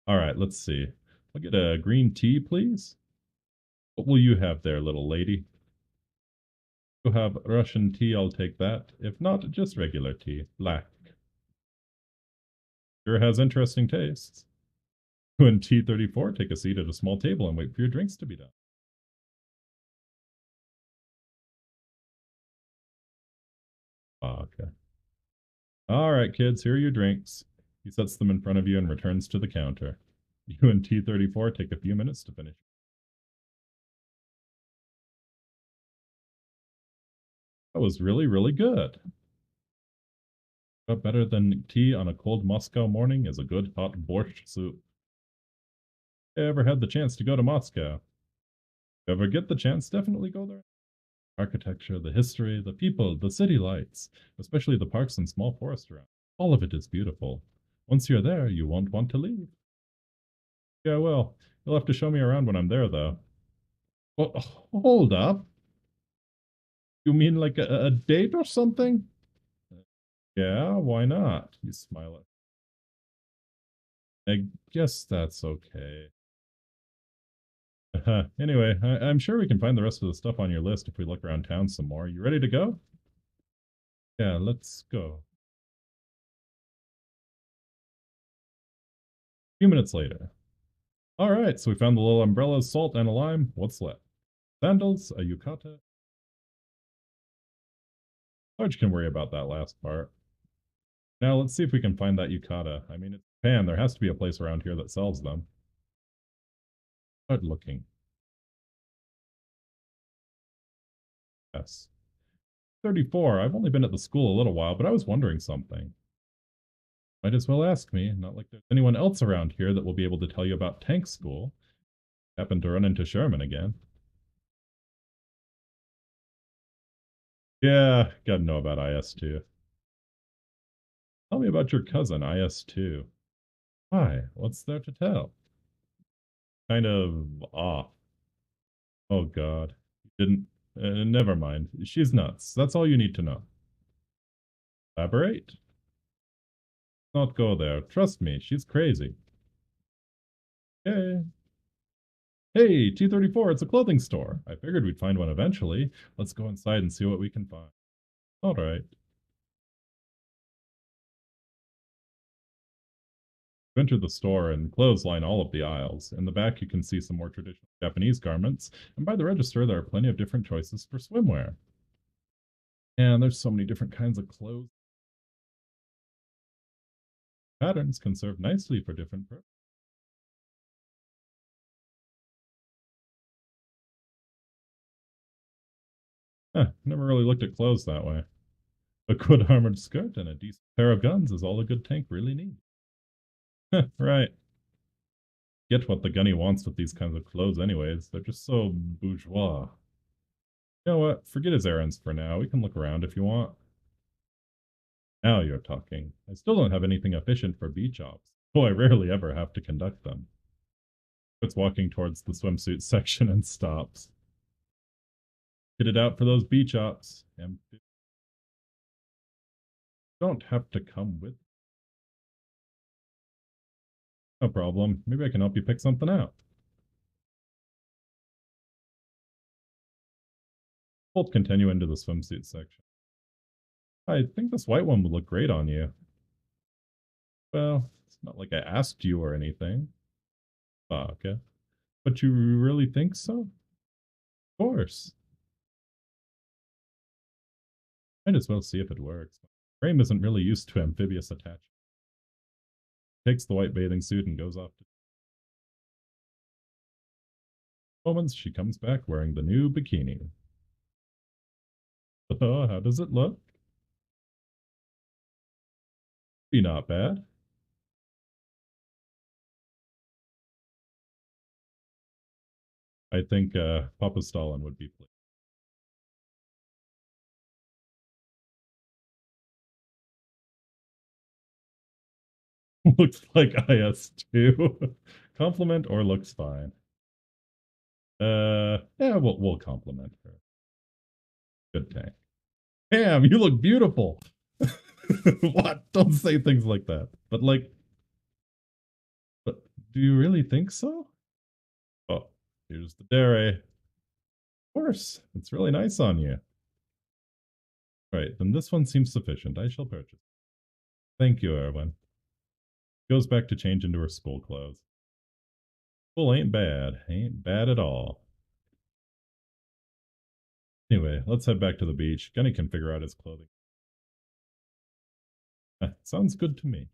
All right, let's see. I'll get a green tea, please. What will you have there, little lady? You have Russian tea, I'll take that. If not, just regular tea, black. Sure has interesting tastes. You and T-34 take a seat at a small table and wait for your drinks to be done. Okay. All right, kids, here are your drinks. He sets them in front of you and returns to the counter. You and T-34 take a few minutes to finish. That was really, really good. But better than tea on a cold Moscow morning is a good hot borscht soup. Ever had the chance to go to Moscow? If ever get the chance, definitely go there. Architecture, the history, the people, the city lights, especially the parks and small forests around. All of it is beautiful. Once you're there, you won't want to leave. Yeah, well, you'll have to show me around when I'm there, though. Well, hold up. You mean like a date or something? Yeah, why not? You smile at. I guess that's okay. Anyway, I'm sure we can find the rest of the stuff on your list if we look around town some more. You ready to go? Yeah, let's go. few minutes later. Alright, so we found the little umbrellas, salt, and a lime. What's left? Sandals, a yukata. Sarge can worry about that last part. Now let's see if we can find that yukata. I mean, it's Japan. There has to be a place around here that sells them. Good looking. Yes. 34. I've only been at the school a little while, but I was wondering something. Might as well ask me. Not like there's anyone else around here that will be able to tell you about tank school. Happened to run into Sherman again. Yeah, gotta know about IS-2. Tell me about your cousin, IS-2. Why? What's there to tell? Kind of off. Oh god. Didn't... never mind. She's nuts. That's all you need to know. Elaborate. Not go there. Trust me, she's crazy. Okay. Hey, T-34, it's a clothing store. I figured we'd find one eventually. Let's go inside and see what we can find. Alright. Enter the store and clothesline all of the aisles. In the back, you can see some more traditional Japanese garments, and by the register, there are plenty of different choices for swimwear. And there's so many different kinds of clothes. Patterns can serve nicely for different purposes. Never really looked at clothes that way. A good armored skirt and a decent pair of guns is all a good tank really needs. Right. Get what the gunny wants with these kinds of clothes anyways. They're just so bourgeois. You know what? Forget his errands for now. We can look around if you want. Now you're talking. I still don't have anything efficient for beach ops, though I rarely ever have to conduct them. It's walking towards the swimsuit section and stops. Get it out for those beach ops. Don't have to come with. No problem. Maybe I can help you pick something out. We'll continue into the swimsuit section. I think this white one would look great on you. Well, it's not like I asked you or anything. Ah, okay. But you really think so? Of course. Might as well see if it works. Frame isn't really used to amphibious attachment. Takes the white bathing suit and goes off to moments. She comes back wearing the new bikini. Oh, how does it look? Be not bad. I think Papa Stalin would be pleased. Looks like IS-2. Compliment or looks fine. Yeah, we'll compliment her. Good tank. Damn, you look beautiful. What? Don't say things like that. But like, but do you really think so? Oh, here's the dere. Of course, it's really nice on you. Right, then this one seems sufficient. I shall purchase. Thank you, Erwin. Goes back to change into her school clothes. School ain't bad. Ain't bad at all. Anyway, let's head back to the beach. Gunny can figure out his clothing. Sounds good to me.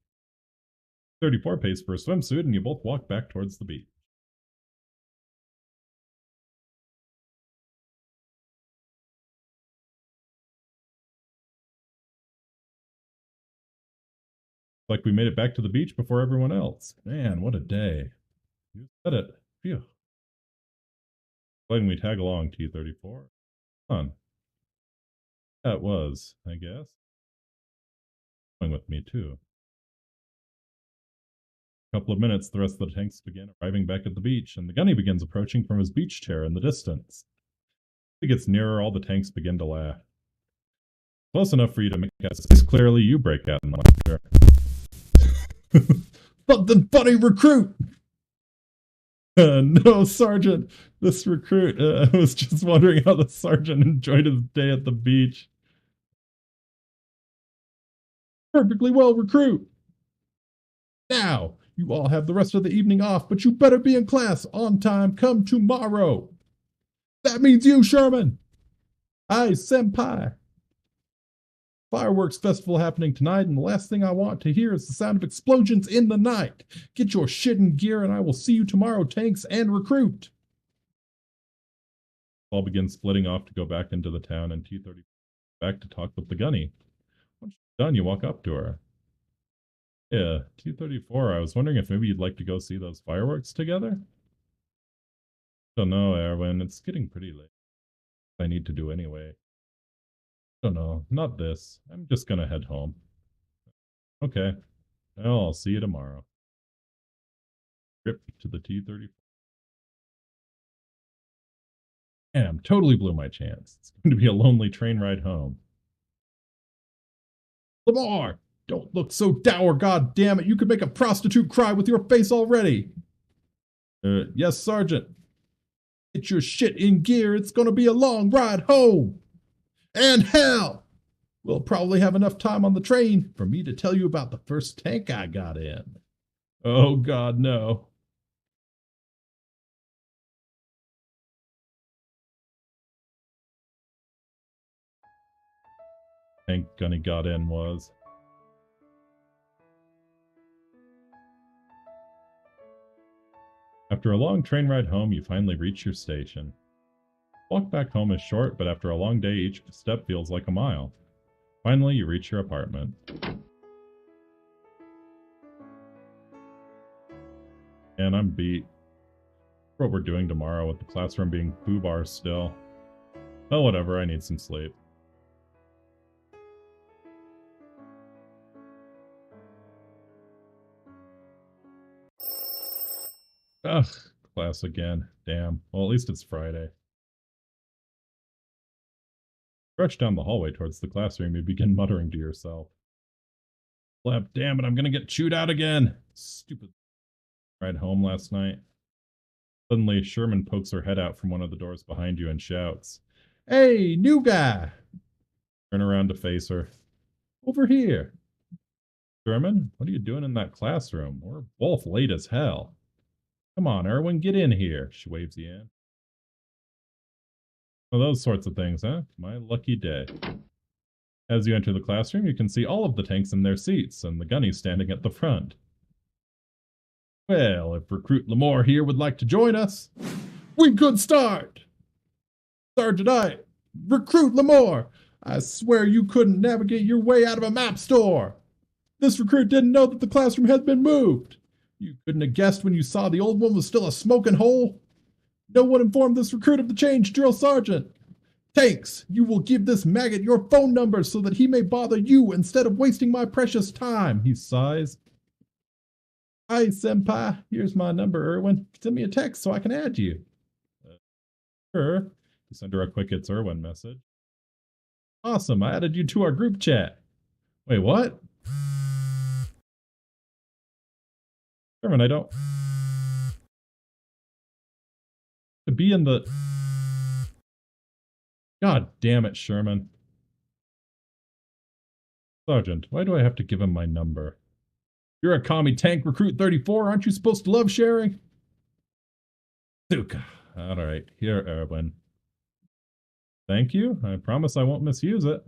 34 pays for a swimsuit, and you both walk back towards the beach. Like we made it back to the beach before everyone else. Man, what a day. You said it. Phew. Letting me tag along, T-34. Fun. That was, I guess. Going with me, too. A couple of minutes, the rest of the tanks begin arriving back at the beach, and the gunny begins approaching from his beach chair in the distance. As he gets nearer, all the tanks begin to laugh. Close enough for you to make out. Clearly, you break out in laughter. Something funny, recruit! No, Sergeant. This recruit, I was just wondering how the sergeant enjoyed his day at the beach. Perfectly well, recruit. Now, You all have the rest of the evening off, but you better be in class on time come tomorrow. That means you, Sherman. Aye, senpai. Fireworks festival happening tonight, and the last thing I want to hear is the sound of explosions in the night. Get your shit in gear, and I will see you tomorrow, tanks and recruit. All begin splitting off to go back into the town, and T-30 back to talk with the gunny. Once she's done, you walk up to her. Yeah, T-34, I was wondering if maybe you'd like to go see those fireworks together? Don't know, Erwin. It's getting pretty late. I need to do anyway. Don't know. Not this. I'm just gonna head home. Okay. Well, I'll see you tomorrow. Trip to the T-34. Damn, totally blew my chance. It's going to be a lonely train ride home. Lamar! Don't look so dour, god damn it. You could make a prostitute cry with your face already. Yes, Sergeant. Get your shit in gear. It's going to be a long ride home. And hell, we'll probably have enough time on the train for me to tell you about the first tank I got in. Oh, God, no. Tank Gunny got in was. After a long train ride home, you finally reach your station. Walk back home is short, but after a long day, each step feels like a mile. Finally, you reach your apartment. And I'm beat. What we're doing tomorrow with the classroom being foobar still. Oh, whatever, I need some sleep. Ugh, class again. Damn. Well, at least it's Friday. Rush down the hallway towards the classroom, you begin muttering to yourself. Slap, damn it, I'm gonna get chewed out again. Stupid ride home last night. Suddenly, Sherman pokes her head out from one of the doors behind you and shouts, "Hey, new guy!" Turn around to face her. "Over here." "Sherman, what are you doing in that classroom? We're both late as hell." "Come on, Erwin, get in here." She waves you in. Well, those sorts of things, huh? My lucky day. As you enter the classroom, you can see all of the tanks in their seats, and the gunny standing at the front. Well, if Recruit Lamore here would like to join us, we could start! Sergeant Recruit Lamore! I swear you couldn't navigate your way out of a map store! This recruit didn't know that the classroom had been moved! You couldn't have guessed when you saw the old one was still a smoking hole? No one informed this recruit of the change, Drill Sergeant. Tanks, you will give this maggot your phone number so that he may bother you instead of wasting my precious time, he sighs. Hi, senpai. Here's my number, Erwin. Send me a text so I can add you. Sure. You send her a quick "It's Erwin" message. Awesome, I added you to our group chat. Wait, what? Sherman, I don't... To be in the... God damn it, Sherman. Sergeant, why do I have to give him my number? You're a commie tank recruit 34, aren't you supposed to love sharing? Suka. Alright, here, Erwin. Thank you. I promise I won't misuse it.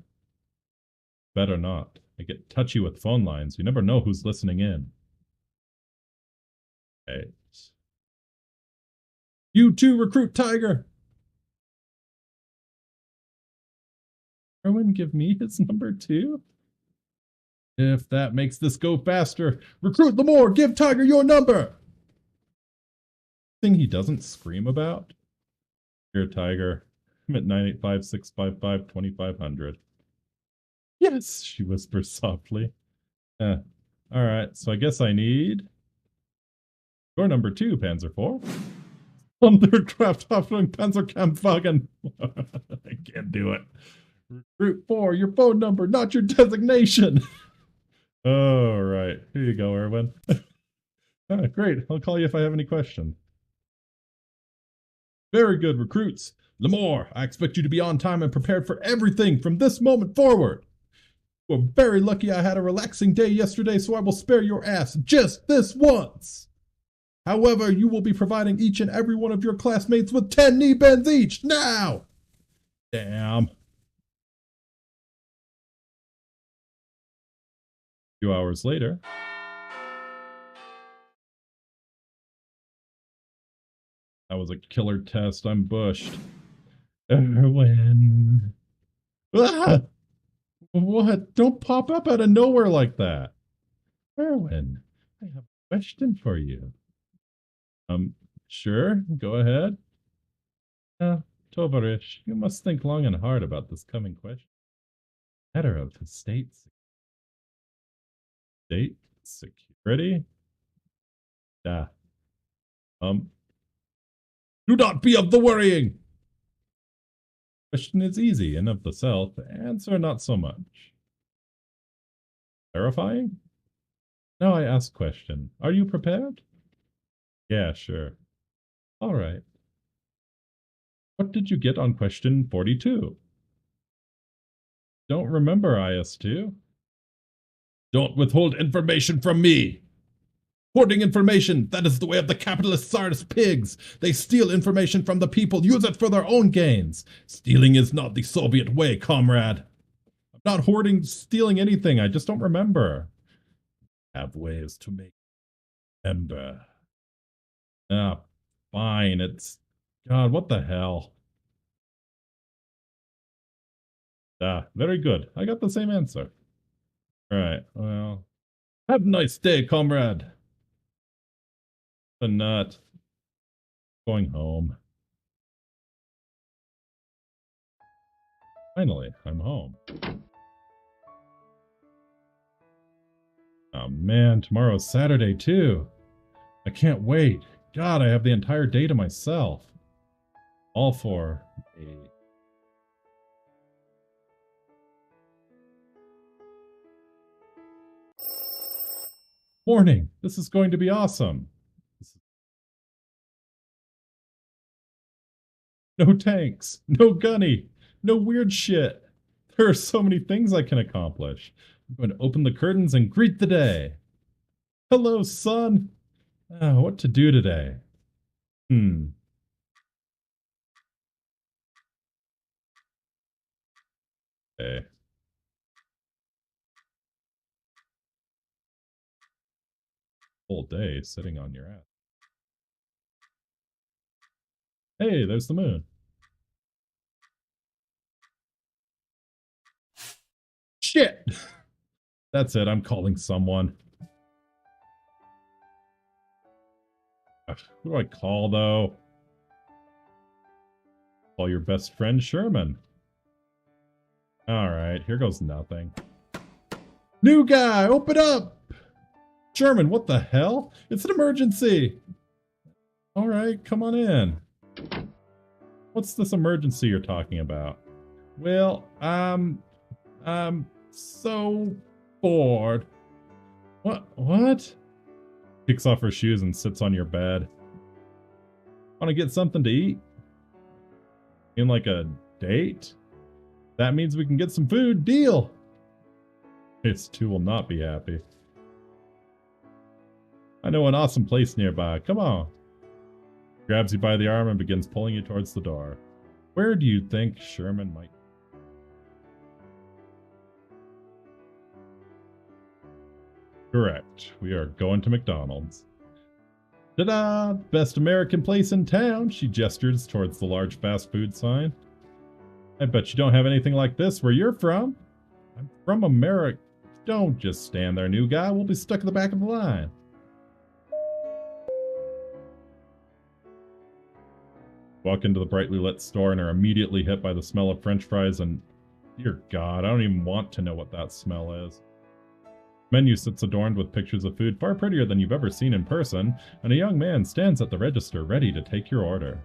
Better not. I get touchy with phone lines. You never know who's listening in. Right. You too, Recruit Tiger. Erwin give me his number too? If that makes this go faster, Recruit Lamore, give Tiger your number. Thing he doesn't scream about? Here, Tiger. I'm at 985-655-2500. Yes, she whispers softly. Alright, so I guess I need... Your number 2, Panzer 4. Thundercraft Hoffnung Panzerkampfwagen. I can't do it. Recruit 4, your phone number, not your designation. All right, here you go, Erwin. Great, I'll call you if I have any questions. Very good, recruits. Lamore, I expect you to be on time and prepared for everything from this moment forward. We're very lucky I had a relaxing day yesterday, so I will spare your ass just this once. However, you will be providing each and every one of your classmates with 10 knee bends each, now! Damn. A few hours later. That was a killer test. I'm bushed. Erwin. Ah! What? Don't pop up out of nowhere like that. Erwin, I have a question for you. Sure, go ahead. Tovarish, you must think long and hard about this coming question. Matter of state security? Yeah. Do not be of the worrying! Question is easy and of the self, answer not so much. Clarifying? Now I ask question. Are you prepared? Yeah, sure. All right. What did you get on question 42? Don't remember, IS2. Don't withhold information from me! Hoarding information, that is the way of the capitalist Tsarist pigs. They steal information from the people, use it for their own gains. Stealing is not the Soviet way, comrade. I'm not hoarding, stealing anything, I just don't remember. Have ways to make remember. Ah, fine, it's... God, what the hell? Ah, very good. I got the same answer. Alright, well... Have a nice day, comrade. The nut. Going home. Finally, I'm home. Oh man, tomorrow's Saturday too. I can't wait. God, I have the entire day to myself. All for a... Morning! This is going to be awesome. No tanks, no gunny, no weird shit. There are so many things I can accomplish. I'm going to open the curtains and greet the day. Hello, son. What to do today? Okay. Whole day sitting on your ass. Hey, there's the moon. Shit! That's it, I'm calling someone. Who do I call, though? Call your best friend, Sherman. Alright, here goes nothing. New guy, open up! Sherman, what the hell? It's an emergency! Alright, come on in. What's this emergency you're talking about? Well, I'm so bored. What? Kicks off her shoes and sits on your bed. Want to get something to eat? In like a date? That means we can get some food. Deal! It's two will not be happy. I know an awesome place nearby. Come on. Grabs you by the arm and begins pulling you towards the door. Where do you think Sherman might... Correct. We are going to McDonald's. Ta-da! Best American place in town. She gestures towards the large fast food sign. I bet you don't have anything like this where you're from. I'm from America. Don't just stand there, new guy. We'll be stuck at the back of the line. Walk into the brightly lit store and are immediately hit by the smell of French fries and... Dear God, I don't even want to know what that smell is. Menu sits adorned with pictures of food far prettier than you've ever seen in person, and a young man stands at the register ready to take your order.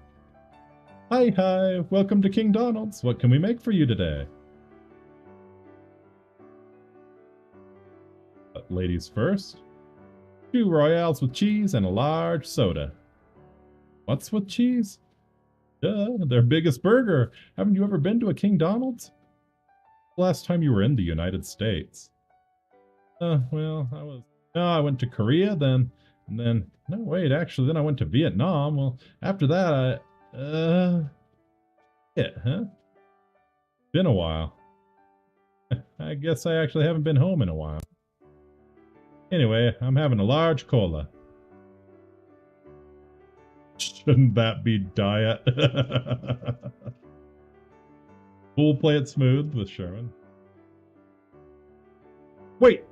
Hi, welcome to King Donald's. What can we make for you today? Ladies first. 2 Royales with cheese and a large soda. What's with cheese? Duh, their biggest burger. Haven't you ever been to a King Donald's? Last time you were in the United States? Well, I went to Korea then, and then, no, wait, actually, then I went to Vietnam. Well, after that, yeah, huh? Been a while. I guess I actually haven't been home in a while. Anyway, I'm having a large cola. Shouldn't that be diet? We'll play it smooth with Sherman. Wait!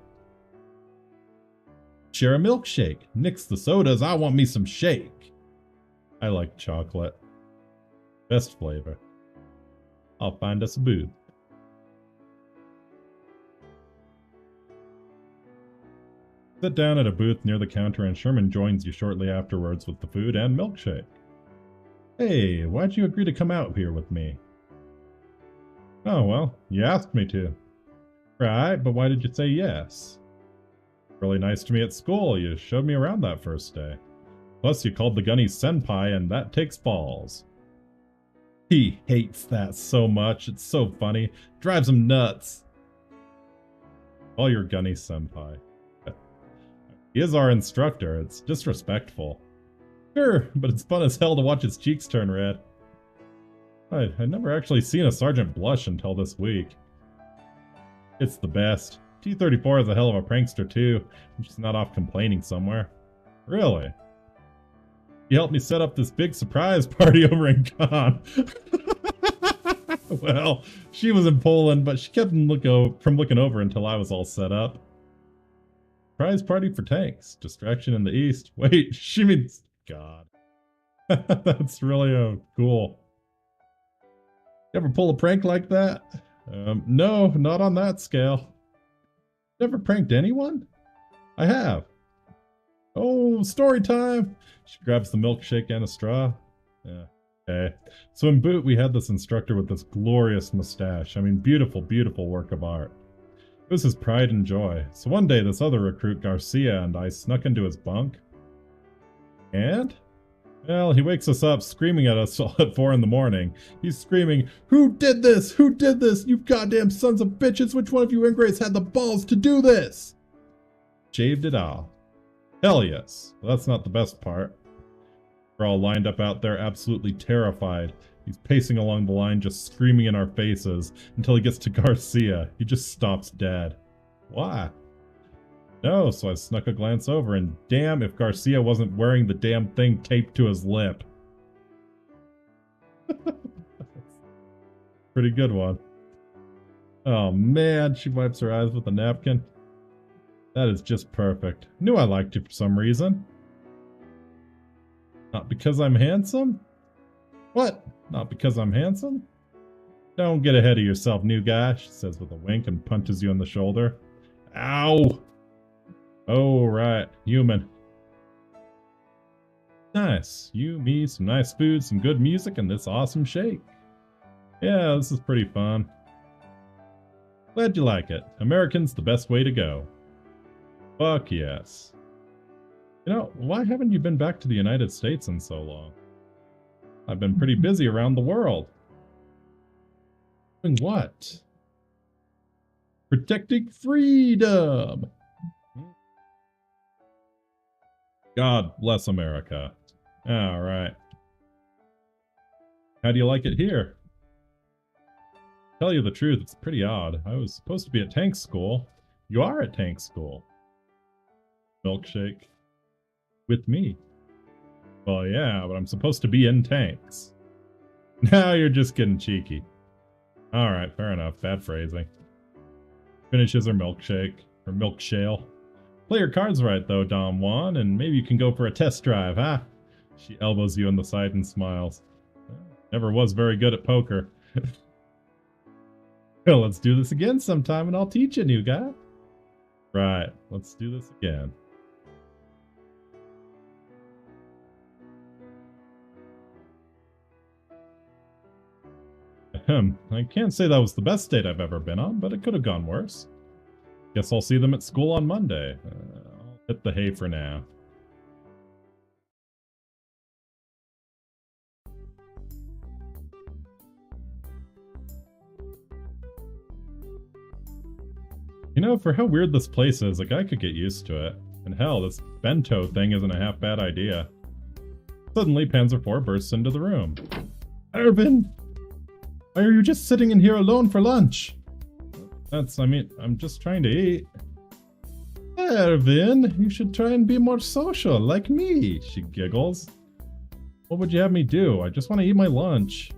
Share a milkshake. Nix the sodas, I want me some shake. I like chocolate. Best flavor. I'll find us a booth. Sit down at a booth near the counter and Sherman joins you shortly afterwards with the food and milkshake. Hey, why'd you agree to come out here with me? Oh, well, you asked me to. Right, but why did you say yes? Really nice to me at school. You showed me around that first day. Plus, you called the gunny senpai, and that takes balls. He hates that so much. It's so funny. Drives him nuts. Call your gunny senpai. He is our instructor. It's disrespectful. Sure, but it's fun as hell to watch his cheeks turn red. I'd never actually seen a sergeant blush until this week. It's the best. T-34 is a hell of a prankster too. She's not off complaining somewhere. Really? You helped me set up this big surprise party over in Cannes. Well, she was in Poland, but she kept from looking over until I was all set up. Surprise party for tanks. Distraction in the east. Wait, she means... God. That's really cool. You ever pull a prank like that? No, not on that scale. Never pranked anyone? I have. Oh, story time! She grabs the milkshake and a straw. Yeah, okay. So in boot, we had this instructor with this glorious mustache. I mean, beautiful, beautiful work of art. It was his pride and joy. So one day, this other recruit, Garcia, and I snuck into his bunk. And? Well, he wakes us up screaming at us at 4 in the morning. He's screaming, "Who did this? Who did this? You goddamn sons of bitches! Which one of you ingrates had the balls to do this?" Shaved it all. Hell yes. Well, that's not the best part. We're all lined up out there absolutely terrified. He's pacing along the line just screaming in our faces until he gets to Garcia. He just stops dead. Why? No, so I snuck a glance over, and damn if Garcia wasn't wearing the damn thing taped to his lip. Pretty good one. Oh man, she wipes her eyes with a napkin. That is just perfect. Knew I liked you for some reason. Not because I'm handsome? What? Not because I'm handsome? Don't get ahead of yourself, new guy, she says with a wink and punches you in the shoulder. Ow! Oh, right. Human. Nice. You, me, some nice food, some good music, and this awesome shake. Yeah, this is pretty fun. Glad you like it. American's the best way to go. Fuck yes. You know, why haven't you been back to the United States in so long? I've been pretty busy around the world. Doing what? Protecting freedom! God bless America. Alright. How do you like it here? Tell you the truth, it's pretty odd. I was supposed to be at tank school. You are at tank school. Milkshake. With me. Well, yeah, but I'm supposed to be in tanks. Now you're just getting cheeky. Alright, fair enough. Bad phrasing. Finishes her milkshake. Her milk shale. Play your cards right, though, Dom Juan, and maybe you can go for a test drive, huh? She elbows you in the side and smiles. Never was very good at poker. Well, let's do this again sometime, and I'll teach you, new guy. Right, let's do this again. I can't say that was the best date I've ever been on, but it could have gone worse. Guess I'll see them at school on Monday. I'll hit the hay for now. You know, for how weird this place is, a guy could get used to it. And hell, this bento thing isn't a half bad idea. Suddenly, Panzer IV bursts into the room. Erwin! Why are you just sitting in here alone for lunch? I'm just trying to eat. Erwin, you should try and be more social, like me, she giggles. What would you have me do? I just want to eat my lunch.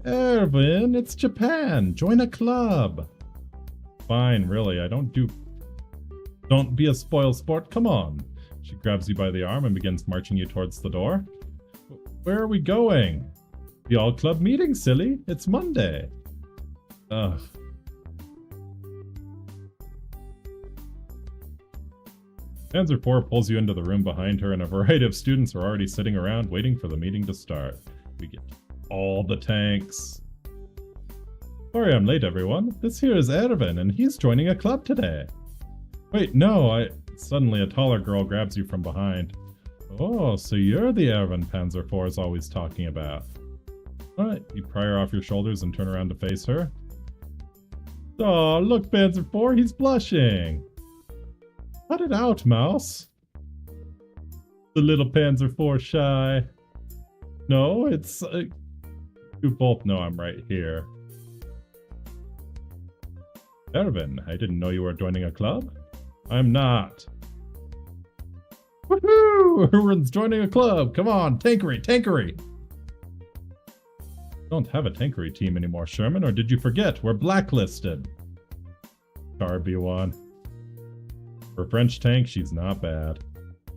Erwin, it's Japan. Join a club. Fine, really, Don't be a spoil sport, come on. She grabs you by the arm and begins marching you towards the door. Where are we going? The all-club meeting, silly. It's Monday. Ugh. Panzer IV pulls you into the room behind her, and a variety of students are already sitting around waiting for the meeting to start. We get all the tanks. Sorry I'm late, everyone. This here is Erwin, and he's joining a club today. Wait, no, Suddenly a taller girl grabs you from behind. Oh, so you're the Erwin Panzer IV is always talking about. Alright, you pry her off your shoulders and turn around to face her. Oh, look, Panzer IV, he's blushing. Cut it out, mouse. The little Panzer IV shy. No, it's... you both know I'm right here. Erwin, I didn't know you were joining a club. I'm not. Woohoo! Erwin's joining a club. Come on, tankery, tankery. Don't have a tankery team anymore, Sherman, or did you forget? We're blacklisted. RB1. For French tank, she's not bad.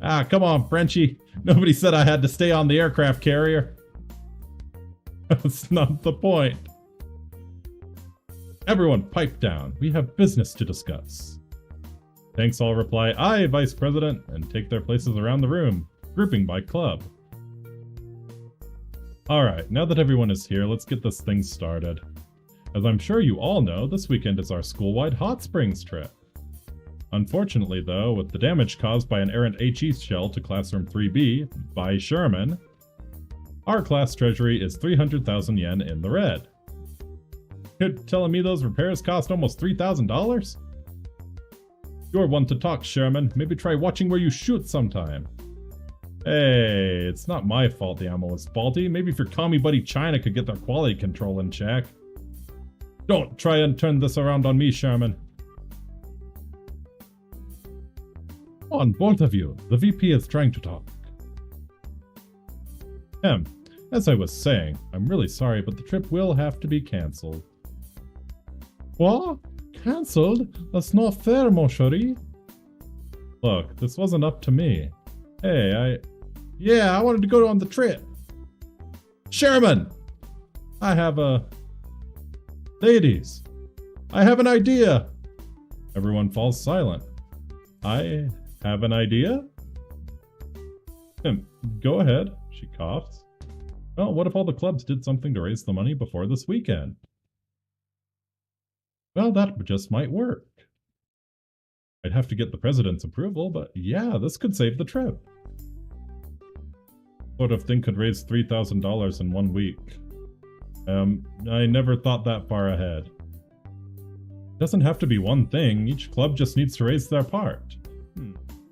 Ah, come on, Frenchie. Nobody said I had to stay on the aircraft carrier. That's not the point. Everyone pipe down. We have business to discuss. Tanks all reply, aye, Vice President, and take their places around the room, grouping by club. Alright, now that everyone is here, let's get this thing started. As I'm sure you all know, this weekend is our school-wide hot springs trip. Unfortunately, though, with the damage caused by an errant HE shell to Classroom 3B by Sherman, our class treasury is 300,000 yen in the red. You're telling me those repairs cost almost $3,000? You're one to talk, Sherman. Maybe try watching where you shoot sometime. Hey, it's not my fault the ammo was faulty. Maybe if your commie buddy China could get their quality control in check. Don't try and turn this around on me, Sherman. Come on, both of you. The VP is trying to talk. As I was saying, I'm really sorry, but the trip will have to be cancelled. What? Cancelled? That's not fair, mon chéri. Look, this wasn't up to me. Hey, I wanted to go on the trip. Sherman! Ladies, I have an idea. Everyone falls silent. I have an idea? Go ahead, she coughs. Well, what if all the clubs did something to raise the money before this weekend? Well, that just might work. I'd have to get the president's approval, but yeah, this could save the trip. Sort of thing could raise $3,000 in 1 week. I never thought that far ahead. It doesn't have to be one thing, each club just needs to raise their part.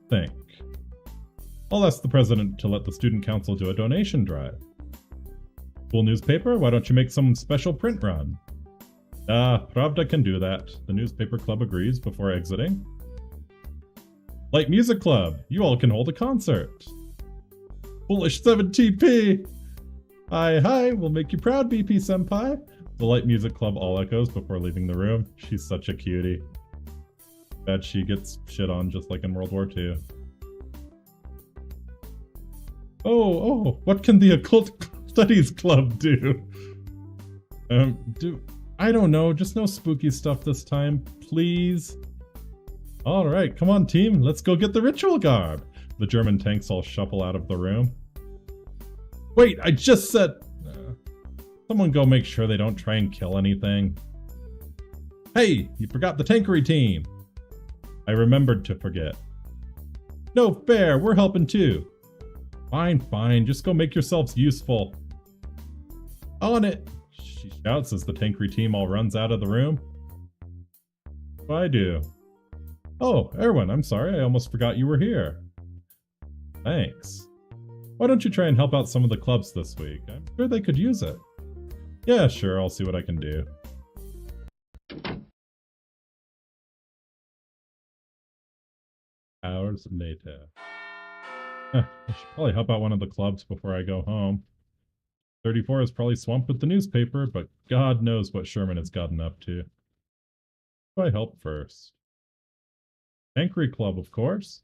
Think. I'll ask the president to let the student council do a donation drive. School newspaper, why don't you make some special print run? Pravda can do that. The newspaper club agrees before exiting. Light Music Club, you all can hold a concert. Foolish 7TP! Hi, we'll make you proud, BP Senpai. The Light Music Club all echoes before leaving the room. She's such a cutie. Bet she gets shit on just like in World War II. Oh, what can the Occult Studies Club do? I don't know, just no spooky stuff this time, please. Alright, come on team, let's go get the ritual garb. The German tanks all shuffle out of the room. Wait, I just said... someone go make sure they don't try and kill anything. Hey, you forgot the tankery team. I remembered to forget. No fair, we're helping too. Fine, just go make yourselves useful. On it, she shouts as the tankery team all runs out of the room. What do I do? Oh, Erwin, I'm sorry, I almost forgot you were here. Thanks. Why don't you try and help out some of the clubs this week? I'm sure they could use it. Yeah, sure, I'll see what I can do. Hours of NATO. I should probably help out one of the clubs before I go home. 34 is probably swamped with the newspaper, but God knows what Sherman has gotten up to. Who do I help first? Tankery Club, of course.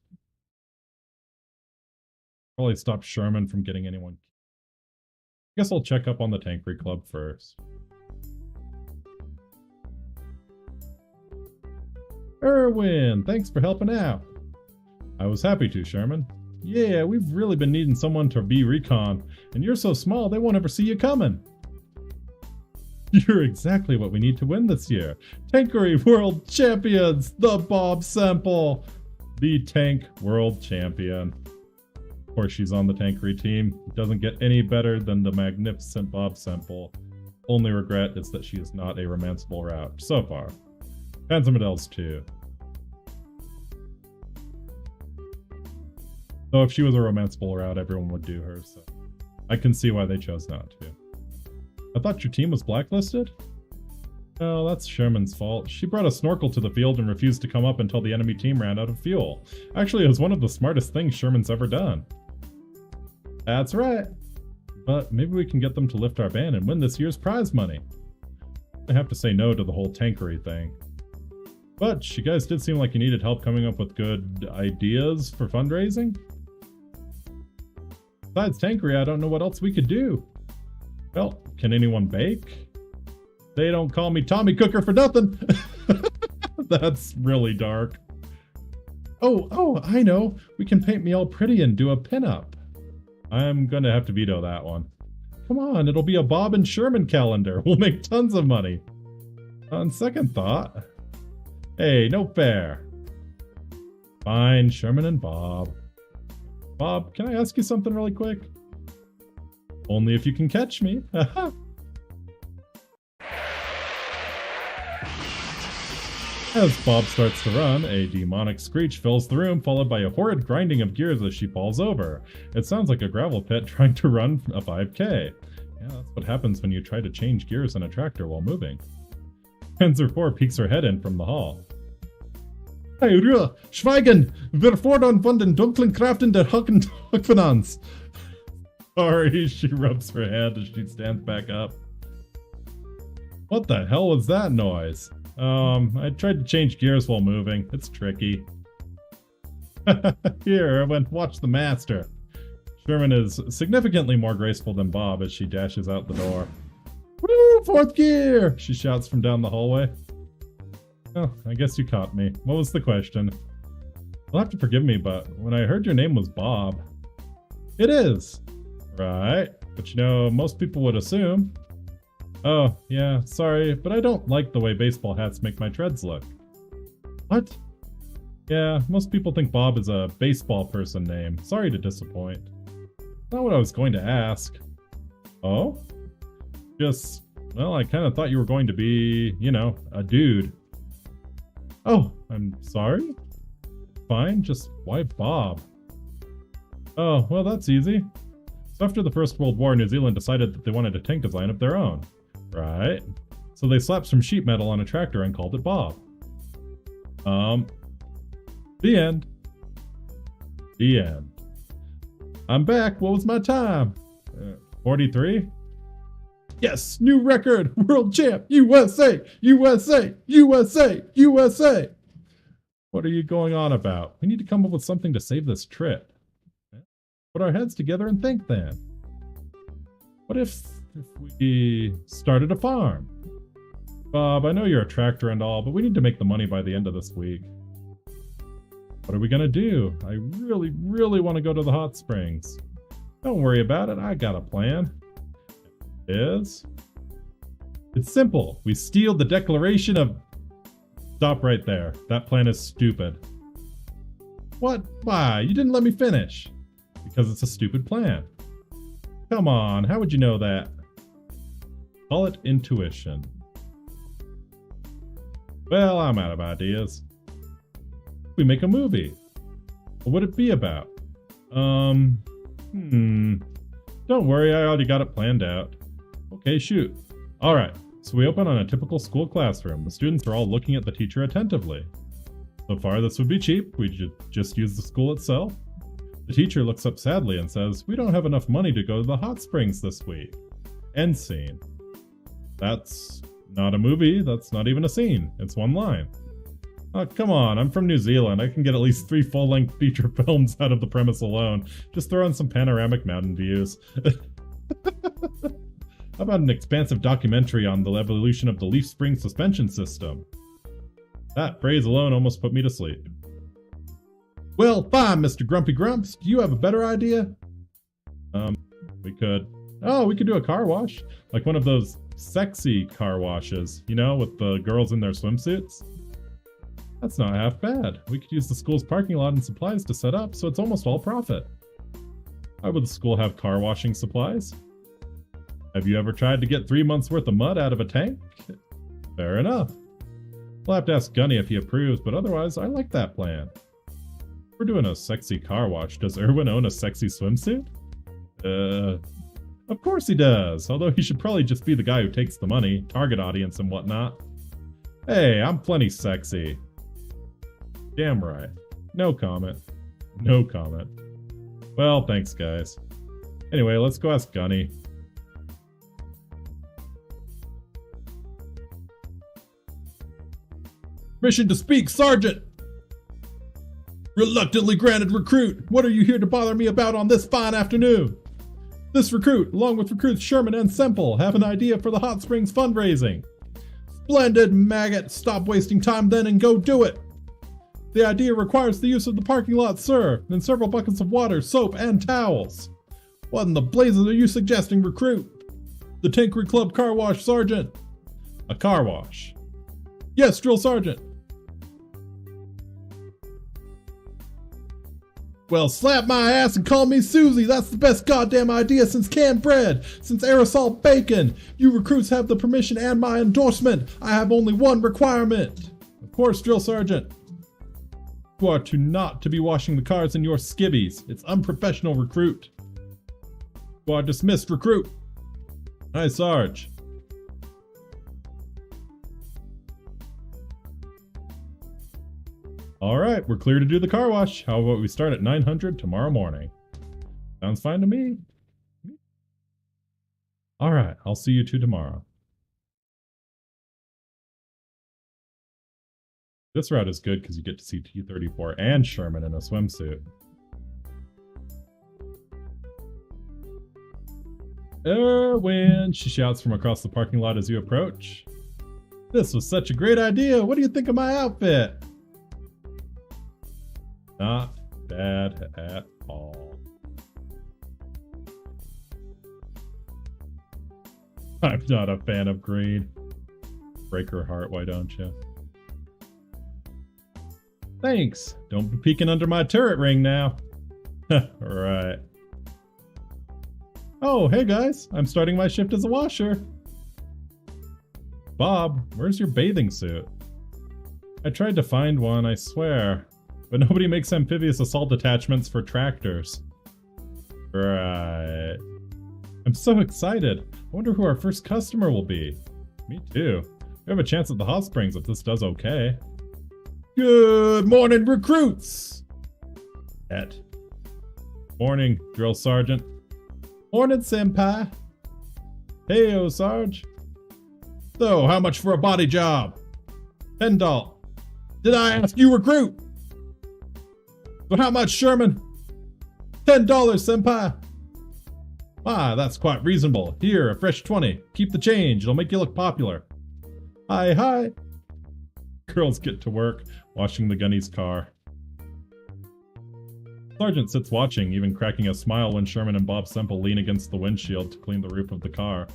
Probably stop Sherman from getting anyone. Guess I'll check up on the Tankery Club first. Erwin, thanks for helping out. I was happy to, Sherman. Yeah, we've really been needing someone to be recon, and you're so small they won't ever see you coming. You're exactly what we need to win this year. Tankery World Champions, the Bob Semple, the Tank World Champion. Of course, she's on the Tankery team. It doesn't get any better than the magnificent Bob Semple. Only regret is that she is not a romanceable route so far. Panzermadels 2. Though if she was a romanceable route, everyone would do her, so I can see why they chose not to. I thought your team was blacklisted? Well, that's Sherman's fault. She brought a snorkel to the field and refused to come up until the enemy team ran out of fuel. Actually, it was one of the smartest things Sherman's ever done. That's right. But maybe we can get them to lift our ban and win this year's prize money. I have to say no to the whole tankery thing. But you guys did seem like you needed help coming up with good ideas for fundraising. Besides tankery, I don't know what else we could do. Well, can anyone bake? They don't call me Tommy Cooker for nothing. That's really dark. Oh, I know. We can paint me all pretty and do a pinup. I'm gonna have to veto that one. Come on, it'll be a Bob and Sherman calendar. We'll make tons of money. On second thought. Hey, no fair. Fine, Sherman and Bob. Bob, can I ask you something really quick? Only if you can catch me. As Bob starts to run, a demonic screech fills the room, followed by a horrid grinding of gears as she falls over. It sounds like a gravel pit trying to run a 5K. Yeah, that's what happens when you try to change gears in a tractor while moving. Panzer 4 peeks her head in from the hall. Hey, Ruhe! Schweigen! Wir fordern von den dunklen Kräften der Hochfinanz. Sorry, she rubs her hand as she stands back up. What the hell was that noise? I tried to change gears while moving. It's tricky. Here, Erwin, watch the master. Sherman is significantly more graceful than Bob as she dashes out the door. Woo! Fourth gear! She shouts from down the hallway. Oh, I guess you caught me. What was the question? You'll have to forgive me, but when I heard your name was Bob. It is. Right. But you know, most people would assume. Oh, yeah, sorry, but I don't like the way baseball hats make my treads look. What? Yeah, most people think Bob is a baseball person name. Sorry to disappoint. Not what I was going to ask. Oh? Just, well, I kind of thought you were going to be, you know, a dude. Oh, I'm sorry? Fine, just why Bob? Oh, well, that's easy. So after the First World War, New Zealand decided that they wanted a tank design of their own. Right. So they slapped some sheet metal on a tractor and called it Bob. The end. The end. I'm back. What was my time? 43? Yes, new record. World champ. USA. USA. USA. USA. What are you going on about? We need to come up with something to save this trip. Put our heads together and think then. What if we started a farm? Bob, I know you're a tractor and all, but we need to make the money by the end of this week. What are we gonna do? I really, really want to go to the hot springs. Don't worry about it, I got a plan. It's simple. We steal the Declaration of... Stop right there. That plan is stupid. What? Why? You didn't let me finish. Because it's a stupid plan. Come on, how would you know that? Call it intuition. Well, I'm out of ideas. We make a movie. What would it be about? Don't worry, I already got it planned out. Okay, shoot. Alright, so we open on a typical school classroom. The students are all looking at the teacher attentively. So far, this would be cheap. We just use the school itself. The teacher looks up sadly and says, "We don't have enough money to go to the hot springs this week." End scene. That's not a movie. That's not even a scene. It's one line. Oh, come on. I'm from New Zealand. I can get at least 3 full-length feature films out of the premise alone. Just throw in some panoramic mountain views. How about an expansive documentary on the evolution of the leaf spring suspension system? That phrase alone almost put me to sleep. Well, fine, Mr. Grumpy Grumps. Do you have a better idea? We could do a car wash. Like one of those sexy car washes, you know, with the girls in their swimsuits. That's not half bad. We could use the school's parking lot and supplies to set up, so it's almost all profit. Why would the school have car washing supplies? Have you ever tried to get 3 months worth of mud out of a tank? Fair enough. We'll have to ask Gunny if he approves, but otherwise, I like that plan. We're doing a sexy car wash. Does Erwin own a sexy swimsuit? Of course he does, although he should probably just be the guy who takes the money, target audience and whatnot. Hey, I'm plenty sexy. Damn right. No comment. No comment. Well, thanks guys. Anyway, let's go ask Gunny. Permission to speak, Sergeant! Reluctantly granted, recruit. What are you here to bother me about on this fine afternoon? This recruit, along with recruits Sherman and Semple, have an idea for the Hot Springs fundraising. Splendid, maggot. Stop wasting time then and go do it. The idea requires the use of the parking lot, sir, and several buckets of water, soap, and towels. What in the blazes are you suggesting, recruit? The Tankery Club car wash, Sergeant. A car wash. Yes, Drill Sergeant. Well, slap my ass and call me Susie. That's the best goddamn idea since canned bread, since aerosol bacon. You recruits have the permission and my endorsement. I have only one requirement. Of course, Drill Sergeant. You are not to be washing the cars in your skivvies. It's unprofessional, recruit. You are dismissed, recruit. Aye, Sarge. Alright, we're clear to do the car wash. How about we start at 900 tomorrow morning? Sounds fine to me. Alright, I'll see you two tomorrow. This route is good because you get to see T-34 and Sherman in a swimsuit. Erwin, she shouts from across the parking lot as you approach. This was such a great idea. What do you think of my outfit? Not bad at all. I'm not a fan of green. Break her heart, why don't you? Thanks. Don't be peeking under my turret ring now. Right. Oh, hey guys. I'm starting my shift as a washer. Bob, where's your bathing suit? I tried to find one, I swear. But nobody makes amphibious assault attachments for tractors. Right. I'm so excited. I wonder who our first customer will be. Me too. We have a chance at the hot springs if this does okay. Good morning, recruits! Morning, Drill Sergeant. Morning, Senpai. Heyo, Sarge. So, how much for a body job? $10. Did I ask you, recruit? But how much, Sherman? $10, Senpai. Ah, that's quite reasonable. Here, a fresh 20. Keep the change. It'll make you look popular. Hi, hi. Girls get to work, washing the gunny's car. Sergeant sits watching, even cracking a smile when Sherman and Bob Semple lean against the windshield to clean the roof of the car.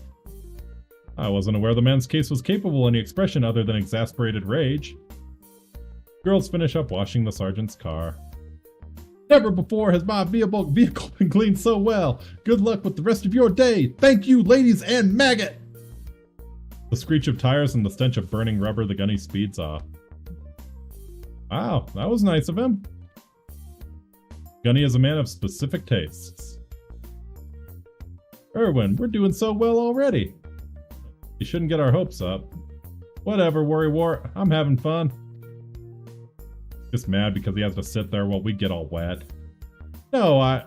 I wasn't aware the man's case was capable of any expression other than exasperated rage. Girls finish up washing the sergeant's car. Never before has my vehicle been cleaned so well. Good luck with the rest of your day. Thank you, ladies and maggot. The screech of tires and the stench of burning rubber, the gunny speeds off. Wow, that was nice of him. Gunny is a man of specific tastes. Erwin, we're doing so well already. You shouldn't get our hopes up. Whatever, Worry War, I'm having fun. Just mad because he has to sit there while we get all wet. No,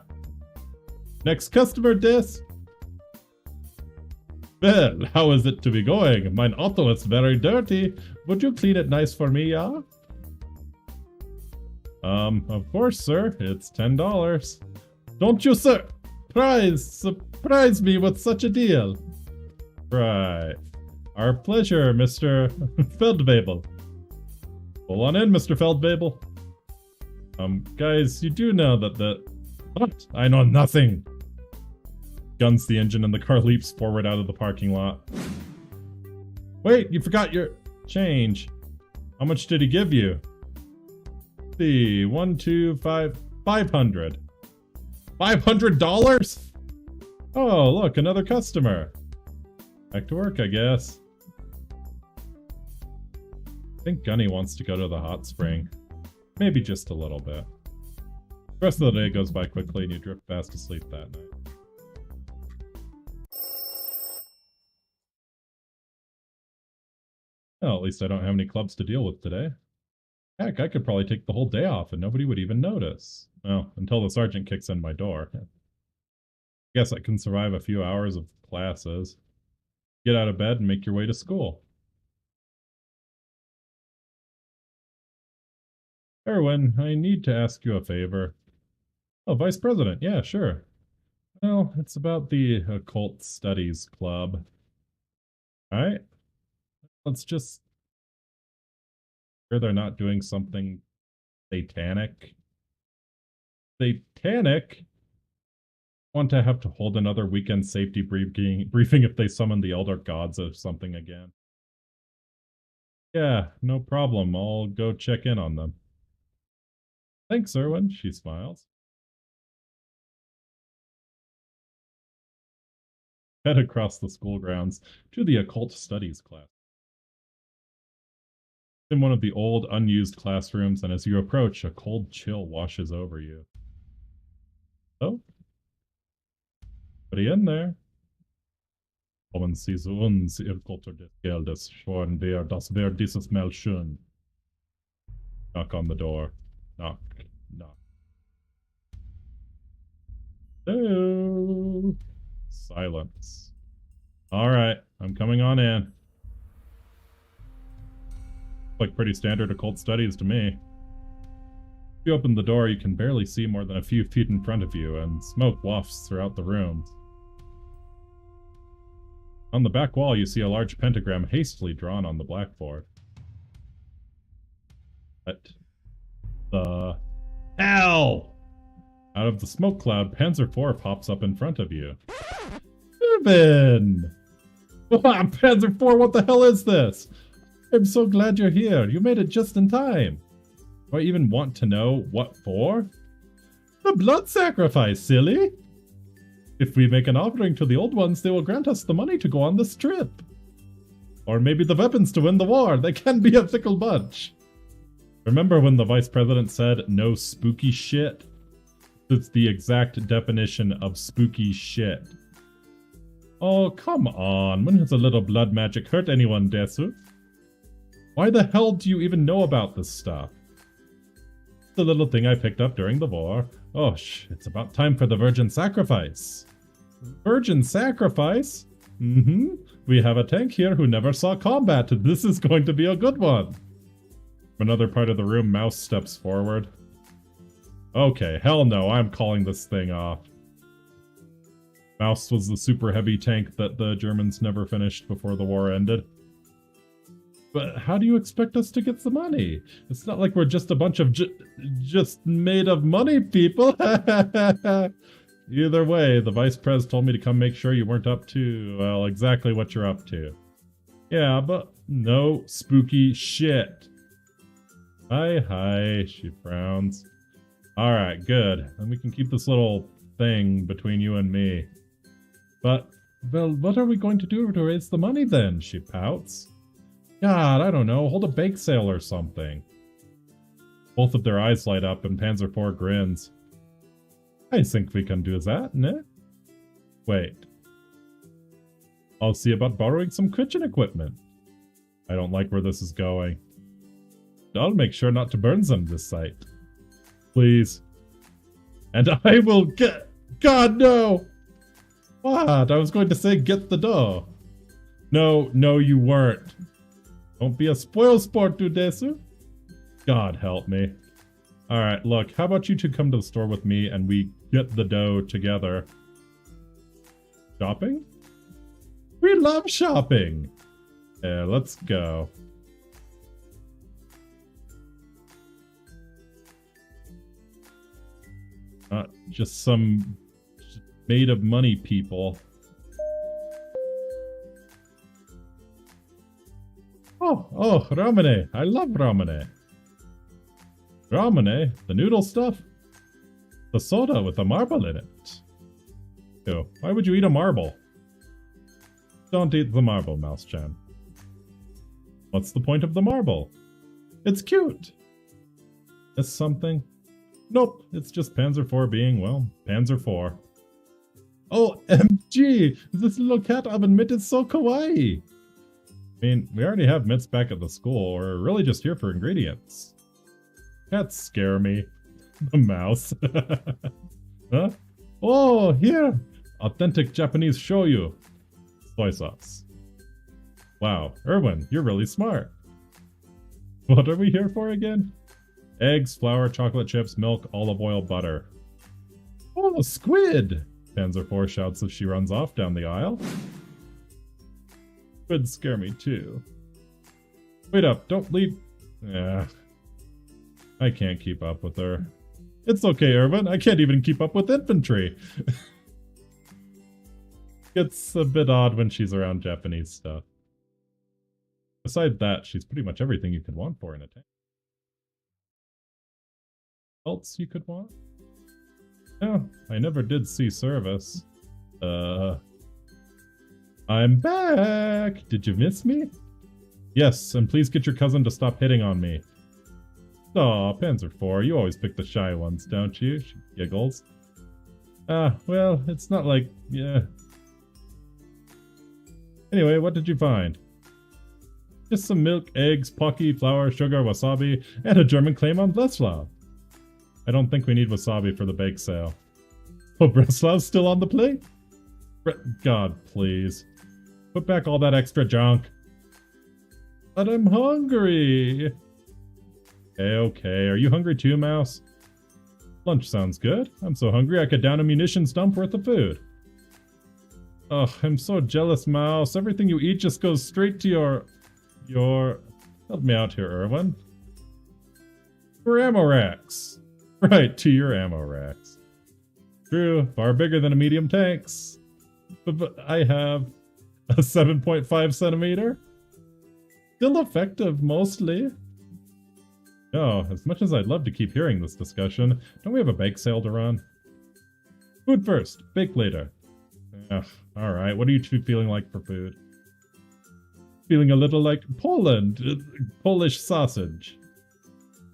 Next customer, Dis. Well, how is it to be going? Mine auto is very dirty. Would you clean it nice for me, yeah? Of course, sir. It's $10. Don't you, sir? Surprise me with such a deal. Right. Our pleasure, Mr. Feldwebel. Pull on in, Mr. Feldwebel. Guys, you do know that What? I know nothing. Guns the engine and the car leaps forward out of the parking lot. Wait, you forgot your change. How much did he give you? Let's see, 1, 2, 5, 500. $500? Oh, look, another customer. Back to work, I guess. I think Gunny wants to go to the hot spring. Maybe just a little bit. The rest of the day goes by quickly and you drift fast asleep that night. Well, at least I don't have any clubs to deal with today. Heck, I could probably take the whole day off and nobody would even notice. Well, until the sergeant kicks in my door. Guess I can survive a few hours of classes. Get out of bed and make your way to school. Erwin, I need to ask you a favor. Oh, Vice President, yeah, sure. Well, it's about the Occult Studies Club. Alright? Let's just... sure they're not doing something satanic. Satanic? Want to have to hold another weekend safety briefing if they summon the Elder Gods or something again. Yeah, no problem. I'll go check in on them. Thanks, Erwin, she smiles. Head across the school grounds to the Occult Studies class. In one of the old, unused classrooms, and as you approach, a cold chill washes over you. Oh? Somebody in there. Kommen Sie zu uns, ihr Götter des Geldes, schworen wir, dass wir dieses Mal schön. Knock on the door. Knock, knock. Hello. Silence. Alright, I'm coming on in. Like pretty standard occult studies to me. If you open the door, you can barely see more than a few feet in front of you, and smoke wafts throughout the room. On the back wall, you see a large pentagram hastily drawn on the blackboard. What the hell? Out of the smoke cloud, Panzer IV pops up in front of you. Irvin! Panzer IV, what the hell is this? I'm so glad you're here. You made it just in time. Do I even want to know what for? The blood sacrifice, silly! If we make an offering to the old ones, they will grant us the money to go on this trip. Or maybe the weapons to win the war. They can be a fickle bunch. Remember when the Vice President said, no spooky shit? It's the exact definition of spooky shit. Oh, come on. When has a little blood magic hurt anyone, Desu? Why the hell do you even know about this stuff? The little thing I picked up during the war. Oh, it's about time for the virgin sacrifice. Virgin sacrifice? We have a tank here who never saw combat. This is going to be a good one. From another part of the room, Mouse steps forward. Okay, hell no, I'm calling this thing off. Mouse was the super heavy tank that the Germans never finished before the war ended. But how do you expect us to get the money? It's not like we're just a bunch of just made of money people. Either way, the Vice Pres told me to come make sure you weren't up to, well, exactly what you're up to. Yeah, but no spooky shit. Hi, she frowns. Alright, good. Then we can keep this little thing between you and me. But, well, what are we going to do to raise the money then? She pouts. God, I don't know. Hold a bake sale or something. Both of their eyes light up and Panzer IV grins. I think we can do that, ne? Wait. I'll see about borrowing some kitchen equipment. I don't like where this is going. I'll make sure not to burn some this site. Please. And I will get... God, no! What? I was going to say get the dough. No, you weren't. Don't be a spoil sport, Dudesu. God help me. Alright, look, how about you two come to the store with me and we get the dough together? Shopping? We love shopping! Yeah, let's go. Not just some made of money people. Oh, ramen. I love ramen. Ramen, the noodle stuff? The soda with a marble in it. Ew, why would you eat a marble? Don't eat the marble, Mouse-chan. What's the point of the marble? It's cute. Is something? Nope, it's just Panzer IV being, well, Panzer IV. Oh, MG! This little cat oven mitt is so kawaii! I mean, we already have mitts back at the school. We're really just here for ingredients. Cats scare me. The mouse. Huh? Oh, here! Authentic Japanese shoyu. Soy sauce. Wow, Erwin, you're really smart. What are we here for again? Eggs, flour, chocolate chips, milk, olive oil, butter. Oh, squid! Panzer IV shouts as she runs off down the aisle. Squids scare me too. Wait up, don't leave. Yeah. I can't keep up with her. It's okay, Erwin. I can't even keep up with infantry. It's a bit odd when she's around Japanese stuff. Besides that, she's pretty much everything you could want for in a tank. Else you could want? No, I never did see service. I'm back! Did you miss me? Yes, and please get your cousin to stop hitting on me. Aw, Panzer IV, you always pick the shy ones, don't you? She giggles. Well, it's not like... yeah. Anyway, what did you find? Just some milk, eggs, pocky, flour, sugar, wasabi, and a German claim on Breslau. I don't think we need wasabi for the bake sale. Oh, Breslau's still on the plate? God, please. Put back all that extra junk. But I'm hungry. Okay. Are you hungry too, Mouse? Lunch sounds good. I'm so hungry I could down a munitions dump worth of food. Ugh, I'm so jealous, Mouse. Everything you eat just goes straight to your... Help me out here, Erwin. Your ammo racks. Right, to your ammo racks. True, far bigger than a medium tanks. But I have a 7.5 centimeter. Still effective, mostly. No, as much as I'd love to keep hearing this discussion, don't we have a bake sale to run? Food first, bake later. Ugh, alright, what are you two feeling like for food? Feeling a little like Poland. Polish sausage.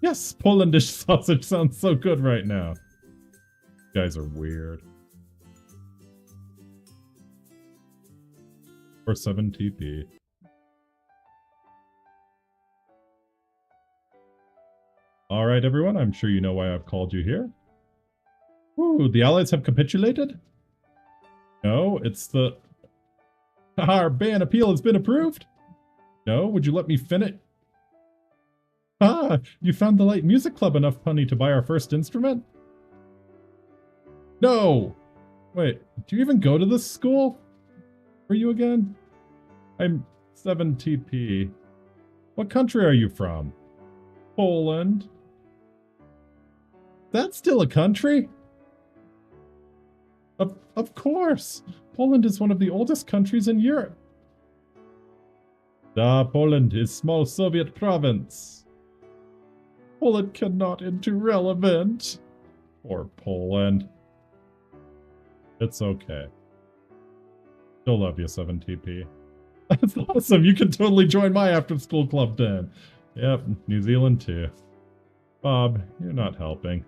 Yes, Polandish sausage sounds so good right now. You guys are weird. Or 7 TP. Alright everyone, I'm sure you know why I've called you here. Ooh, the Allies have capitulated? No, it's the... Our ban appeal has been approved? No, would you let me finish? Ah, you found the Light Music Club enough money to buy our first instrument? No! Wait, do you even go to this school? Where are you again? I'm 7 TP. What country are you from? Poland. That's still a country? Of course! Poland is one of the oldest countries in Europe. Poland is small Soviet province. Poland cannot into relevant. Poor Poland. It's okay. Still love you, 7 TP. That's awesome. You can totally join my after school club then. Yep, New Zealand too. Bob, you're not helping.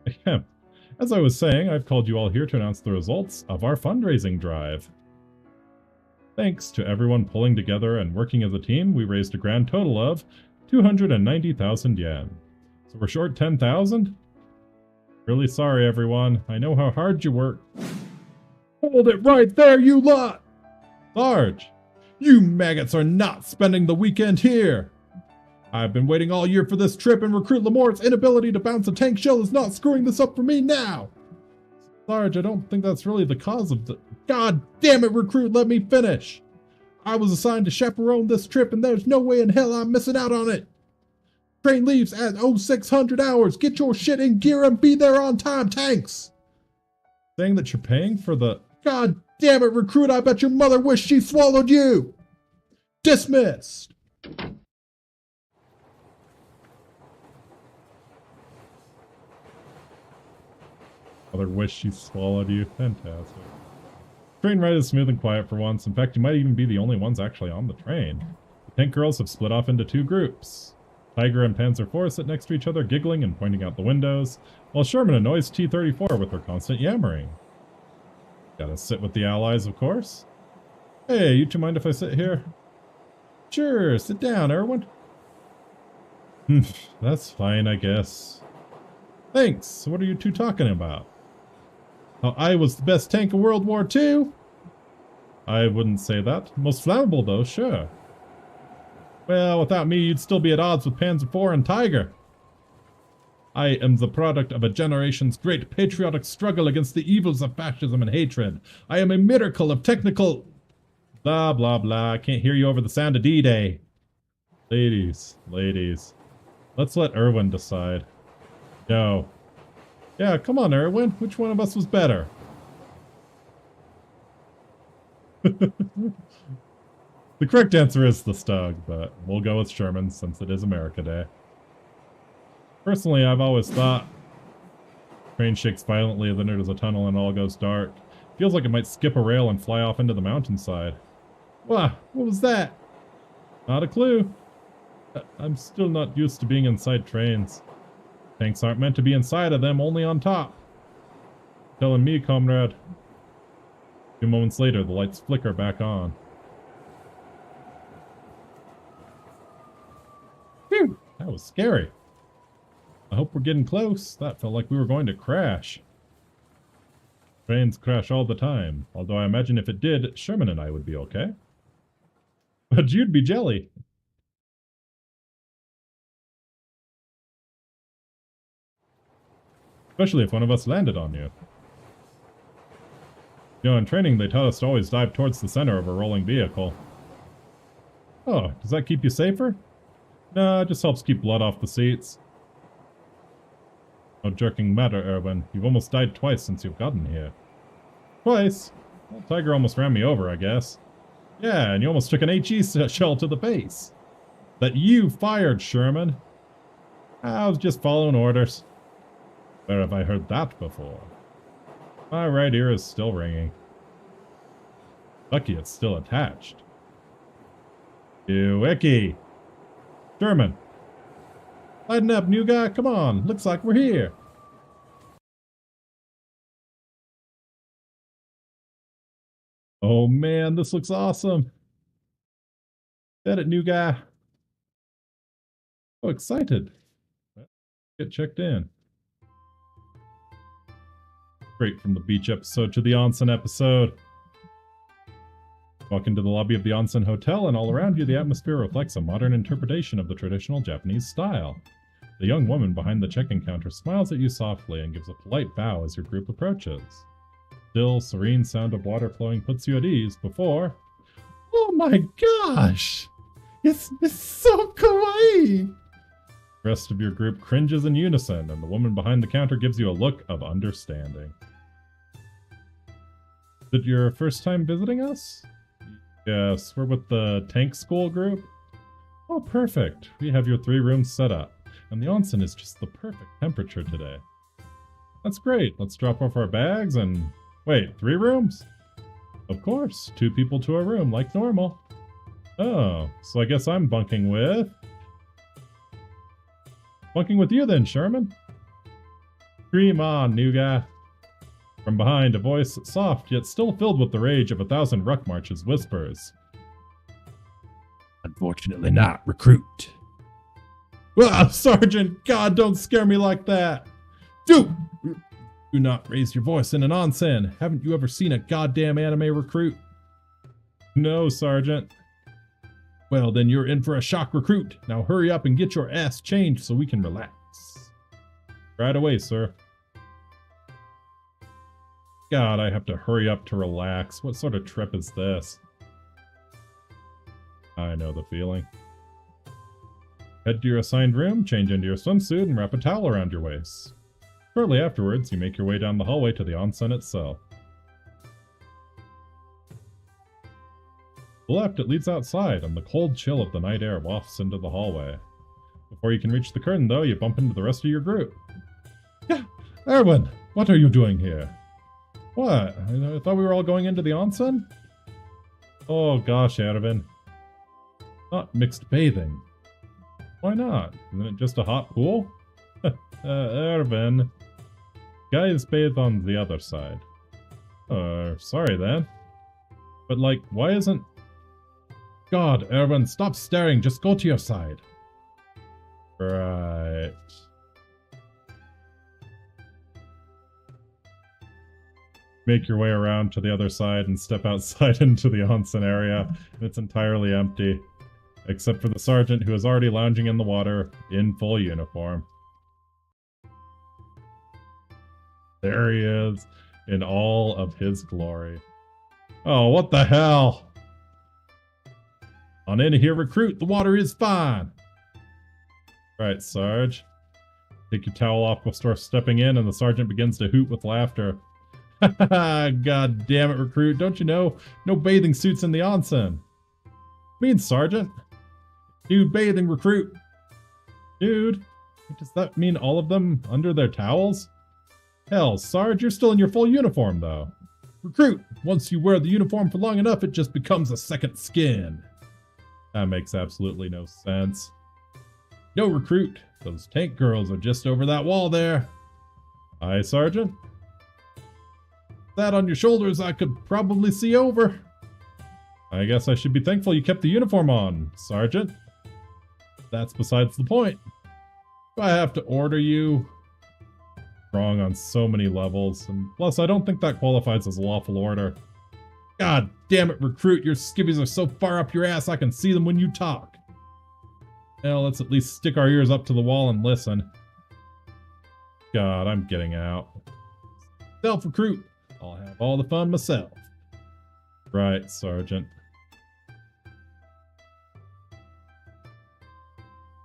Ahem. As I was saying, I've called you all here to announce the results of our fundraising drive. Thanks to everyone pulling together and working as a team, we raised a grand total of 290,000 yen. So we're short 10,000? Really sorry, everyone. I know how hard you work. Hold it right there, you lot! Sarge, you maggots are not spending the weekend here! I've been waiting all year for this trip, and Recruit Lamore's inability to bounce a tank shell is not screwing this up for me now! Sarge, I don't think that's really the cause of the— God damn it, Recruit, let me finish! I was assigned to chaperone this trip, and there's no way in hell I'm missing out on it! Train leaves at 0600 hours. Get your shit in gear and be there on time, tanks! Saying that you're paying for the— God damn it, Recruit, I bet your mother wished she swallowed you! Dismissed! Mother wished she swallowed you. Fantastic. Train ride is smooth and quiet for once. In fact, you might even be the only ones actually on the train. The tank girls have split off into two groups. Tiger and Panzer IV sit next to each other, giggling and pointing out the windows, while Sherman annoys T-34 with her constant yammering. Gotta sit with the allies, of course. Hey, you two mind if I sit here? Sure, sit down, Erwin. That's fine, I guess. Thanks, what are you two talking about? How I was the best tank of World War II? I wouldn't say that. Most flammable, though, sure. Well, without me, you'd still be at odds with Panzer IV and Tiger. I am the product of a generation's great patriotic struggle against the evils of fascism and hatred. I am a miracle of technical— Blah, blah, blah. I can't hear you over the sound of D-Day. Ladies, let's let Erwin decide. No. Yeah, come on, Erwin. Which one of us was better? The correct answer is the Stug, but we'll go with Sherman since it is America Day. Personally, I've always thought train shakes violently as it enters a tunnel and all goes dark. Feels like it might skip a rail and fly off into the mountainside. Wow, what was that? Not a clue. I'm still not used to being inside trains. Tanks aren't meant to be inside of them, only on top. Telling me, comrade. A few moments later, the lights flicker back on. Phew, that was scary. I hope we're getting close. That felt like we were going to crash. Trains crash all the time, although I imagine if it did, Sherman and I would be okay. But you'd be jelly. Especially if one of us landed on you. You know, in training they tell us to always dive towards the center of a rolling vehicle. Oh, does that keep you safer? No, it just helps keep blood off the seats. No jerking matter, Erwin. You've almost died twice since you've gotten here. Twice? Well, Tiger almost ran me over, I guess. Yeah, and you almost took an HE shell to the face. That you fired, Sherman. I was just following orders. Where have I heard that before? My right ear is still ringing. Lucky it's still attached. You Icky! Sherman! Lighten up, new guy, come on, looks like we're here. Oh man, this looks awesome. Get it, new guy. So excited. Get checked in. Straight from the beach episode to the onsen episode. Walk into the lobby of the onsen hotel, and all around you the atmosphere reflects a modern interpretation of the traditional Japanese style. The young woman behind the check-in counter smiles at you softly and gives a polite bow as your group approaches. Still, serene sound of water flowing puts you at ease before— Oh my gosh! It's so kawaii! The rest of your group cringes in unison, and the woman behind the counter gives you a look of understanding. Is it your first time visiting us? Yes, we're with the tank school group. Oh, perfect. We have your 3 rooms set up, and the onsen is just the perfect temperature today. That's great. Let's drop off our bags and— Wait, 3 rooms? Of course, 2 people to a room, like normal. Oh, so I guess I'm bunking with you then, Sherman. Dream on, new guy. From behind, a voice soft yet still filled with the rage of 1,000 ruck marches whispers. Unfortunately not, recruit. Ah, Sergeant, God, don't scare me like that. Do not raise your voice in an onsen. Haven't you ever seen a goddamn anime recruit? No, Sergeant. Well, then you're in for a shock, recruit. Now hurry up and get your ass changed so we can relax. Right away, sir. God, I have to hurry up to relax. What sort of trip is this? I know the feeling. Head to your assigned room, change into your swimsuit, and wrap a towel around your waist. Shortly afterwards, you make your way down the hallway to the onsen itself. To the left, it leads outside, and the cold chill of the night air wafts into the hallway. Before you can reach the curtain, though, you bump into the rest of your group. Yeah, Erwin, what are you doing here? What? I thought we were all going into the onsen? Oh gosh, Erwin. Not mixed bathing. Why not? Isn't it just a hot pool? Erwin. Guys bathe on the other side. Sorry then. But like, why isn't... God, Erwin, stop staring, just go to your side. Right. Make your way around to the other side and step outside into the onsen area. And it's entirely empty. Except for the sergeant who is already lounging in the water in full uniform. There he is, in all of his glory. Oh, what the hell? On in here, recruit. The water is fine. Right, Sarge. Take your towel off before stepping in, and the sergeant begins to hoot with laughter. God damn it, recruit. Don't you know? No bathing suits in the onsen. Means sergeant. Dude, bathing recruit. Dude. Does that mean all of them under their towels? Hell, Sarge, you're still in your full uniform, though. Recruit. Once you wear the uniform for long enough, it just becomes a second skin. That makes absolutely no sense. No, recruit. Those tank girls are just over that wall there. Aye, Sergeant. That on your shoulders I could probably see over. I guess I should be thankful you kept the uniform on, Sergeant. That's besides the point. Do I have to order you? Wrong on so many levels, and plus I don't think that qualifies as a lawful order. God damn it, recruit, your skivvies are so far up your ass I can see them when you talk. Well, let's at least stick our ears up to the wall and listen. God, I'm getting out. Self-recruit. I'll have all the fun myself. Right, Sergeant.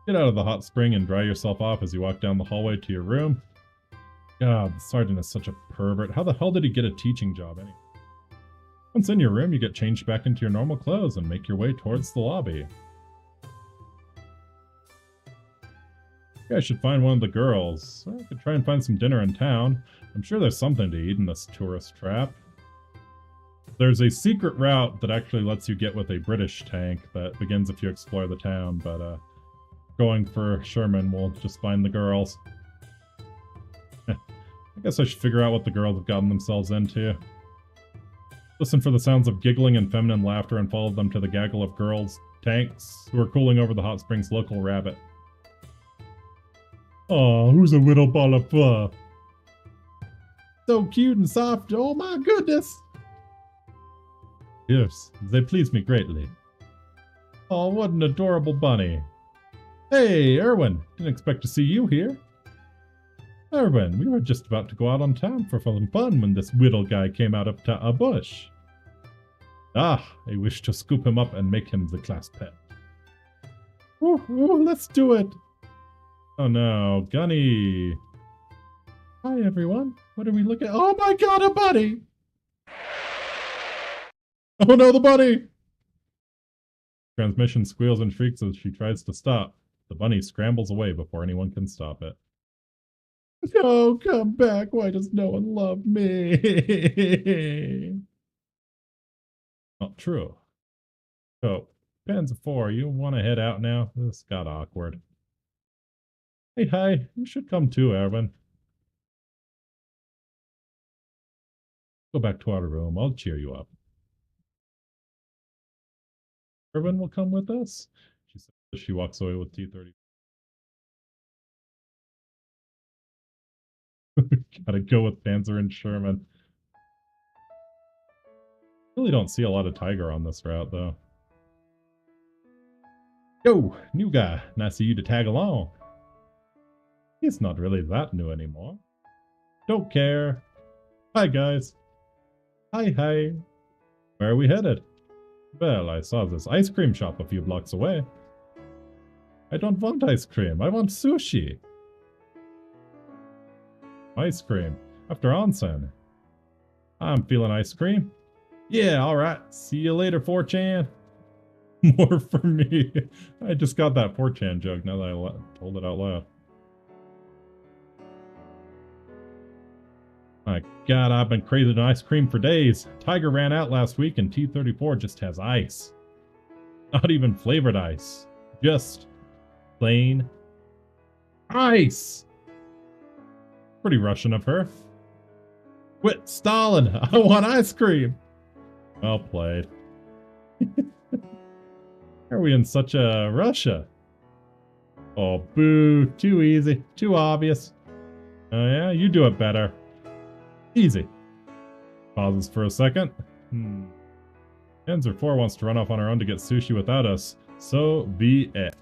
Get out of the hot spring and dry yourself off as you walk down the hallway to your room. God, the sergeant is such a pervert. How the hell did he get a teaching job anyway? Once in your room, you get changed back into your normal clothes and make your way towards the lobby. You guys should find one of the girls. I could try and find some dinner in town. I'm sure there's something to eat in this tourist trap. There's a secret route that actually lets you get with a British tank that begins if you explore the town, but going for Sherman, we'll just find the girls. I guess I should figure out what the girls have gotten themselves into. Listen for the sounds of giggling and feminine laughter and follow them to the gaggle of girls, tanks, who are cooling over the hot springs local rabbit. Oh, who's a little ball of fur? So cute and soft, oh my goodness! Yes, they please me greatly. Oh, what an adorable bunny. Hey, Erwin, didn't expect to see you here. Erwin, we were just about to go out on town for some fun when this whittle guy came out of a bush. Ah, I wish to scoop him up and make him the class pet. Oh, let's do it. Oh no, Gunny. Hi everyone, what are we looking at? Oh my god, a bunny! Oh no, the bunny! Transmission squeals and shrieks as she tries to stop. The bunny scrambles away before anyone can stop it. No, come back. Why does no one love me? Not true. Oh, Panzer 4, you want to head out now? This got awkward. Hey, hi. You should come too, Erwin. Go back to our room. I'll cheer you up. Erwin will come with us? She says as she walks away with T-30. Gotta go with Panzer and Sherman. Really don't see a lot of Tiger on this route, though. Yo, new guy. Nice of you to tag along. He's not really that new anymore. Don't care. Hi, guys. Hi, hi. Where are we headed? Well, I saw this ice cream shop a few blocks away. I don't want ice cream. I want sushi. Ice cream. After onsen. I'm feeling ice cream. Yeah, alright. See you later, 4chan. More for me. I just got that 4chan joke now that I told it out loud. My god, I've been craving ice cream for days. Tiger ran out last week and T-34 just has ice. Not even flavored ice. Just plain ice. Pretty Russian of her. Quit stalling. I want ice cream. Well played. Are we in such a Russia? Oh, boo. Too easy. Too obvious. Oh yeah, you do it better. Easy. Pauses for a second. Panzer 4 wants to run off on her own to get sushi without us. So be it.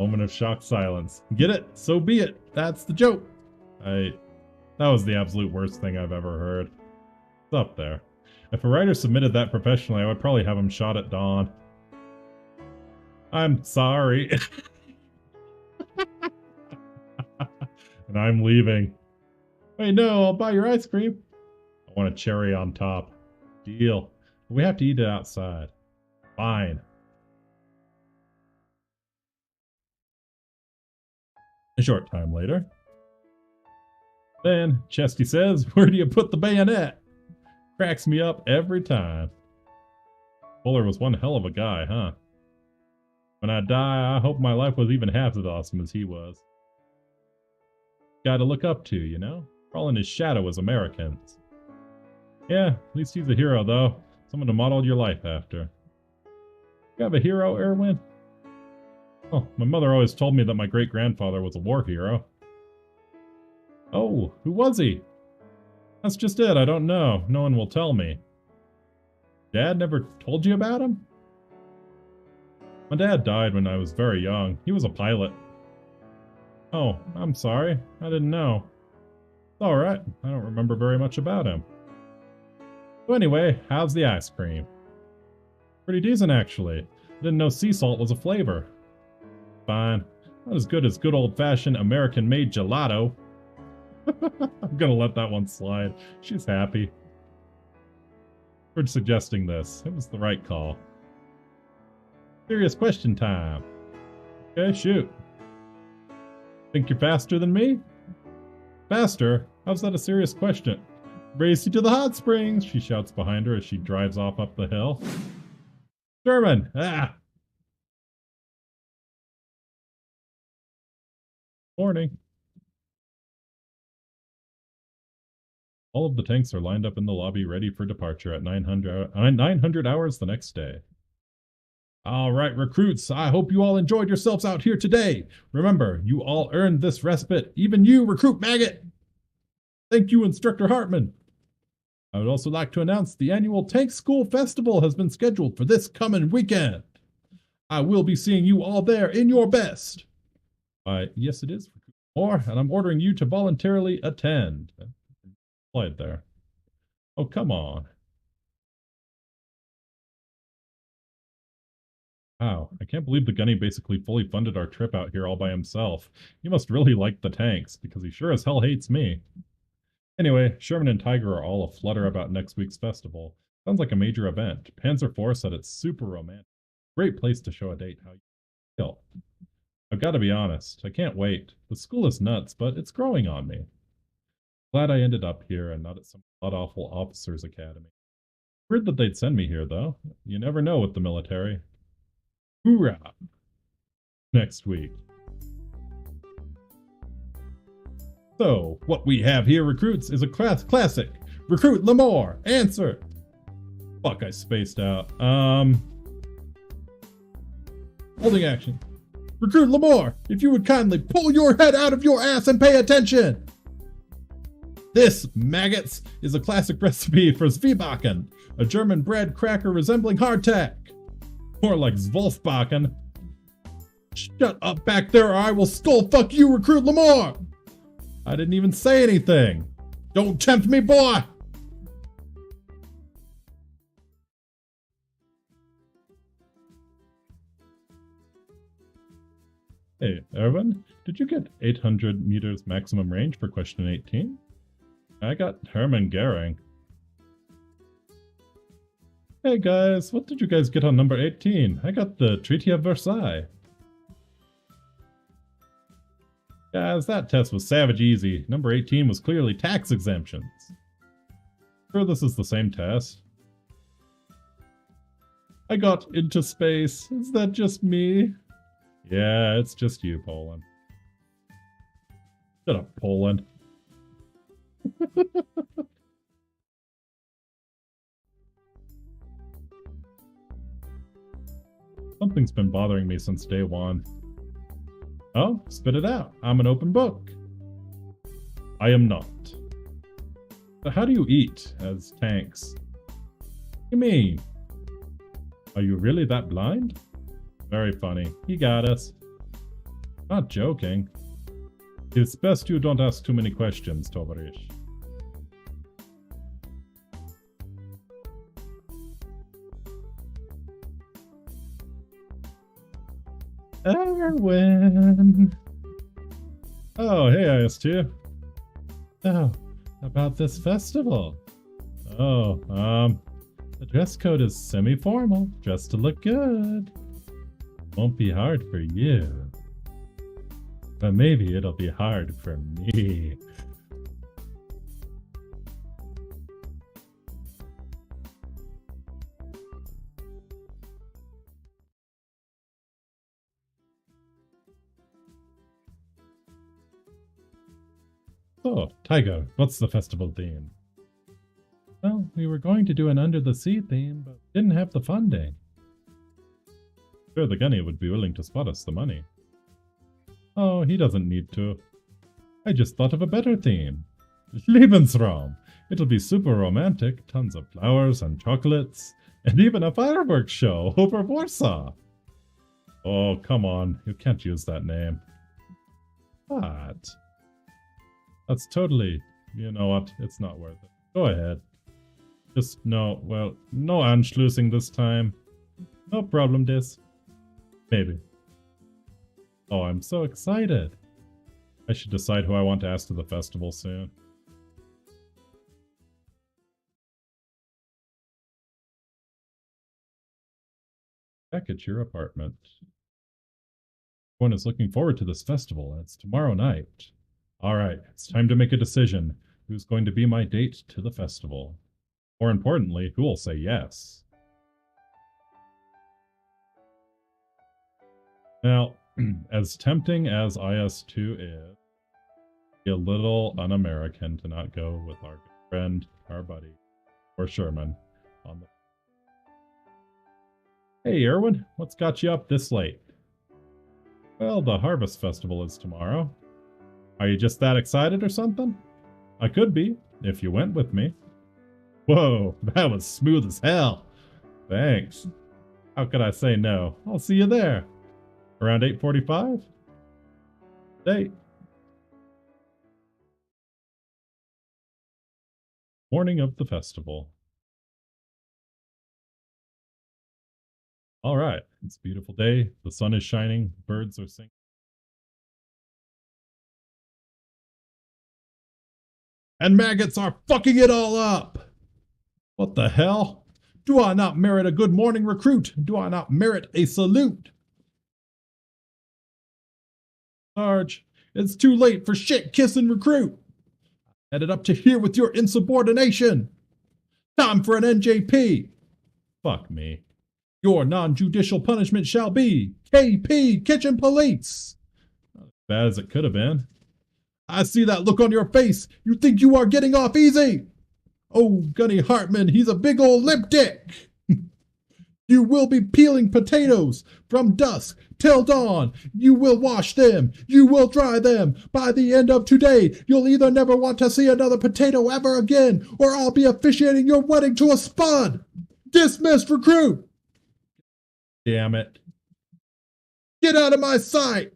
Moment of shocked silence. Get it? So be it. That's the joke. That was the absolute worst thing I've ever heard. It's up there. If a writer submitted that professionally, I would probably have him shot at dawn. I'm sorry. And I'm leaving. Wait, no, I'll buy your ice cream. I want a cherry on top. Deal. But we have to eat it outside. Fine. A short time later. Then, Chesty says, where do you put the bayonet? Cracks me up every time. Fuller was one hell of a guy, huh? When I die, I hope my life was even half as awesome as he was. Guy to look up to, you know? Crawling his shadow as Americans. Yeah, at least he's a hero, though. Someone to model your life after. You have a hero, Erwin? Oh, my mother always told me that my great-grandfather was a war hero. Oh, who was he? That's just it, I don't know. No one will tell me. Dad never told you about him? My dad died when I was very young. He was a pilot. Oh, I'm sorry. I didn't know. It's alright. I don't remember very much about him. So anyway, how's the ice cream? Pretty decent, actually. I didn't know sea salt was a flavor. Fine. Not as good as good old-fashioned American-made gelato. I'm gonna let that one slide. She's happy. For suggesting this. It was the right call. Serious question time. Okay, shoot. Think you're faster than me? Faster? How's that a serious question? Race you to the hot springs, she shouts behind her as she drives off up the hill. Sherman! Ah! Morning. All of the tanks are lined up in the lobby ready for departure at 900 hours the next day. All right, recruits, I hope you all enjoyed yourselves out here today. Remember, you all earned this respite, even you, Recruit Maggot. Thank you, Instructor Hartman. I would also like to announce the annual Tank School Festival has been scheduled for this coming weekend. I will be seeing you all there in your best. Yes, it is. More, and I'm ordering you to voluntarily attend. Slide there. Oh, come on. Wow, I can't believe the Gunny basically fully funded our trip out here all by himself. He must really like the tanks, because he sure as hell hates me. Anyway, Sherman and Tiger are all aflutter about next week's festival. Sounds like a major event. Panzer 4 said it's super romantic. Great place to show a date how you feel. I've got to be honest, I can't wait. The school is nuts, but it's growing on me. Glad I ended up here and not at some god-awful officers' academy. Weird that they'd send me here, though. You never know with the military. Hoorah! Next week. So, what we have here, recruits, is a classic. Recruit Lemore! Answer! Fuck, I spaced out. Holding action. Recruit Lemore, if you would kindly pull your head out of your ass and pay attention! This, maggots, is a classic recipe for Zwiebacken, a German bread cracker resembling hardtack. More like Zwolfbacken. Shut up back there or I will skull fuck you, Recruit Lemore! I didn't even say anything. Don't tempt me, boy! Hey, Erwin, did you get 800 meters maximum range for question 18? I got Hermann Goering. Hey guys, what did you guys get on number 18? I got the Treaty of Versailles. Guys, that test was savage easy. Number 18 was clearly tax exemptions. Sure this is the same test. I got into space. Is that just me? Yeah, it's just you, Poland. Shut up, Poland. Something's been bothering me since day one. Oh, spit it out. I'm an open book. I am not. But how do you eat as tanks? What do you mean? Are you really that blind? Very funny. He got us. Not joking. It's best you don't ask too many questions, Tovarish. Erwin! Oh, hey, IS2. Oh, about this festival. Oh, the dress code is semi-formal, just to look good. Won't be hard for you. But maybe it'll be hard for me. So, Tiger, what's the festival theme? Well, we were going to do an under the sea theme, but didn't have the funding. Sure, the gunny would be willing to spot us the money. Oh, he doesn't need to. I just thought of a better theme. Lebensraum. It'll be super romantic, tons of flowers and chocolates, and even a fireworks show over Warsaw. Oh, come on, you can't use that name. What? That's totally, you know what, it's not worth it. Go ahead. Just no, well, no Anschlussing this time. No problem, Dis. Maybe. Oh, I'm so excited. I should decide who I want to ask to the festival soon. Back at your apartment. Everyone is looking forward to this festival, and it's tomorrow night. Alright, it's time to make a decision. Who's going to be my date to the festival? More importantly, who will say yes? Now, as tempting as IS2 is, a little un-American to not go with our good friend, our buddy, or Sherman on the... Hey, Erwin, what's got you up this late? Well, the Harvest Festival is tomorrow. Are you just that excited or something? I could be, if you went with me. Whoa, that was smooth as hell. Thanks. How could I say no? I'll see you there. Around 8:45? Date. Morning of the festival. Alright, it's a beautiful day. The sun is shining. Birds are singing. And maggots are fucking it all up! What the hell? Do I not merit a good morning recruit? Do I not merit a salute? Sarge, it's too late for shit kissing recruit. Headed up to here with your insubordination. Time for an NJP! Fuck me. Your non-judicial punishment shall be KP Kitchen Police! Not as bad as it could have been. I see that look on your face. You think you are getting off easy? Oh, Gunny Hartman, he's a big old lip dick. You will be peeling potatoes from dusk till dawn. You will wash them. You will dry them. By the end of today, you'll either never want to see another potato ever again, or I'll be officiating your wedding to a spud. Dismissed, recruit. Damn it. Get out of my sight.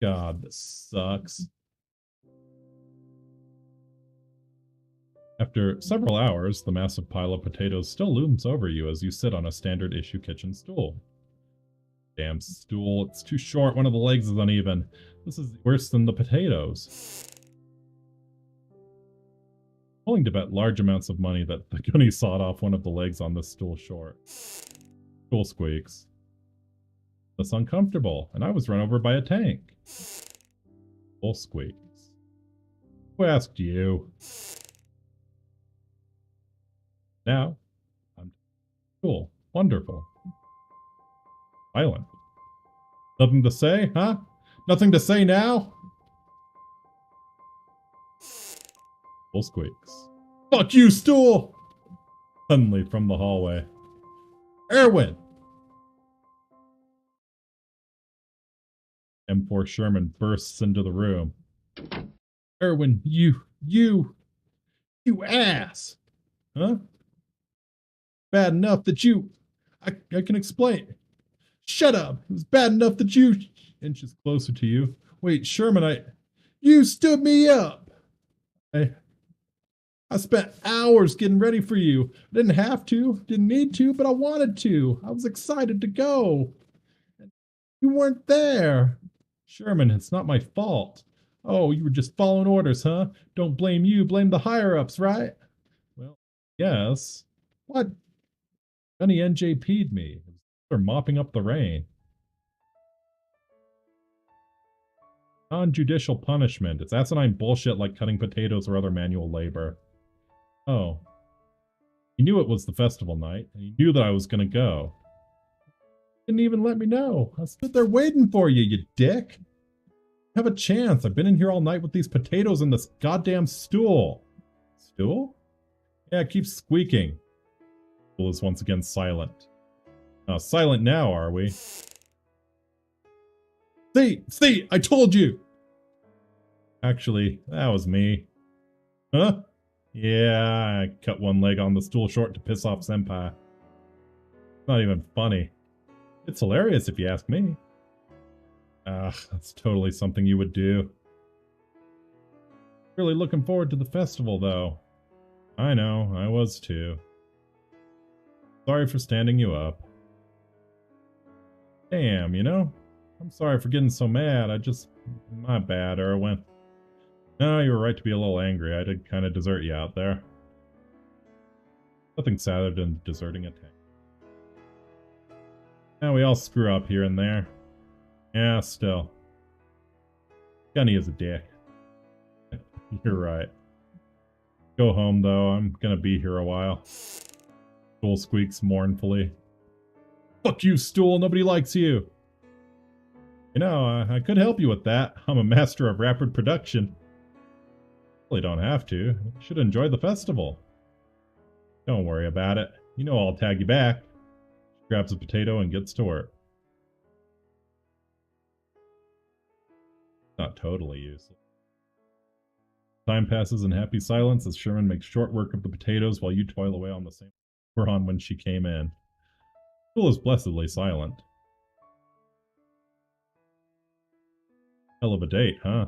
God, this sucks. After several hours, the massive pile of potatoes still looms over you as you sit on a standard issue kitchen stool. Damn stool, it's too short, one of the legs is uneven. This is worse than the potatoes. I'm willing to bet large amounts of money that the gunny sawed off one of the legs on this stool short. Stool squeaks. That's uncomfortable, and I was run over by a tank. Stool squeaks. Who asked you? Now, I'm cool. Wonderful. Silent. Nothing to say, huh? Nothing to say now? Stool squeaks. Fuck you, stool! Suddenly from the hallway. Erwin! M4 Sherman bursts into the room. Erwin, you ass! Huh? Bad enough that you... I can explain. Shut up! It was bad enough that you... Inches closer to you. Wait, Sherman, You stood me up! I spent hours getting ready for you. I didn't have to, didn't need to, but I wanted to. I was excited to go. You weren't there. Sherman, it's not my fault. Oh, you were just following orders, huh? Don't blame you, blame the higher-ups, right? Well, yes. What? Gunny NJP'd me. They're mopping up the rain. Non-judicial punishment. It's asinine bullshit like cutting potatoes or other manual labor. Oh. He knew it was the festival night, and he knew that I was gonna go. Didn't even let me know. I stood there waiting for you, you dick. Have a chance. I've been in here all night with these potatoes and this goddamn stool. Stool? Yeah, it keeps squeaking. Stool is once again silent. Silent now, are we? See, I told you! Actually, that was me. Huh? Yeah, I cut one leg on the stool short to piss off Senpai. It's not even funny. It's hilarious if you ask me. That's totally something you would do. Really looking forward to the festival, though. I know, I was too. Sorry for standing you up. Damn, you know? I'm sorry for getting so mad, my bad, Erwin. No, you were right to be a little angry. I did kind of desert you out there. Nothing sadder than deserting a tank. Now we all screw up here and there. Yeah, still. Gunny is a dick. You're right. Go home, though. I'm gonna be here a while. Stool squeaks mournfully. Fuck you, Stool. Nobody likes you. You know, I could help you with that. I'm a master of rapid production. Really don't have to. You should enjoy the festival. Don't worry about it. You know I'll tag you back. She grabs a potato and gets to work. Not totally useless. Time passes in happy silence as Sherman makes short work of the potatoes while you toil away on the same we're on when she came in. School is blessedly silent. Hell of a date, huh?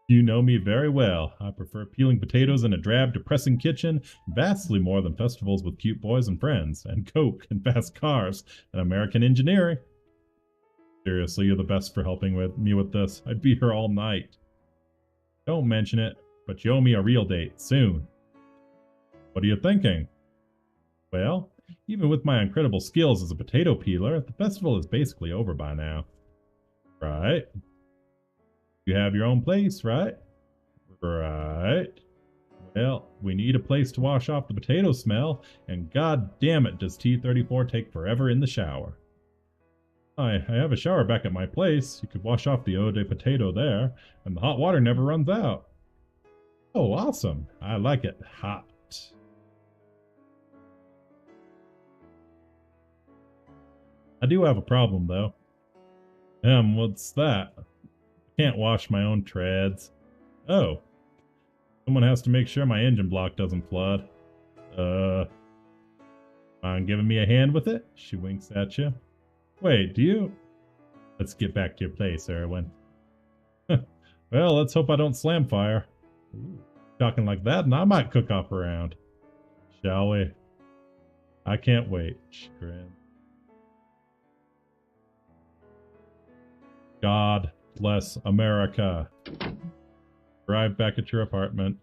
You know me very well. I prefer peeling potatoes in a drab, depressing kitchen vastly more than festivals with cute boys and friends, and coke and fast cars, and American engineering. Seriously, you're the best for helping me with this. I'd be here all night. Don't mention it, but you owe me a real date, soon. What are you thinking? Well, even with my incredible skills as a potato peeler, the festival is basically over by now. Right? You have your own place, right? Right. Well, we need a place to wash off the potato smell, and god damn it, does T-34 take forever in the shower. I have a shower back at my place. You could wash off the eau de potato there, and the hot water never runs out. Oh, awesome. I like it hot. I do have a problem, though. What's that? I can't wash my own treads. Oh. Someone has to make sure my engine block doesn't flood. Mind giving me a hand with it? She winks at you. Wait, do you? Let's get back to your place, Erwin. Well, let's hope I don't slam fire. Ooh, talking like that, and I might cook off around. Shall we? I can't wait. She grins. God bless America. Arrive back at your apartment.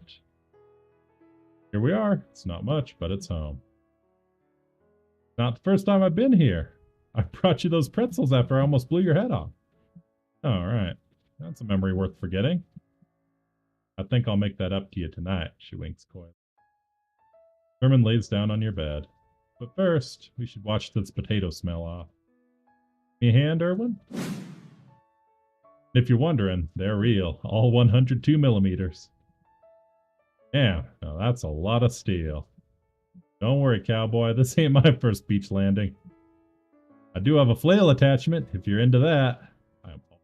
Here we are. It's not much, but it's home. Not the first time I've been here. I brought you those pretzels after I almost blew your head off. Alright. That's a memory worth forgetting. I think I'll make that up to you tonight, she winks coyly. Sherman lays down on your bed. But first, we should wash this potato smell off. Me a hand, Erwin? If you're wondering, they're real. All 102 millimeters. Damn, now that's a lot of steel. Don't worry, cowboy. This ain't my first beach landing. I do have a flail attachment, if you're into that. I'm all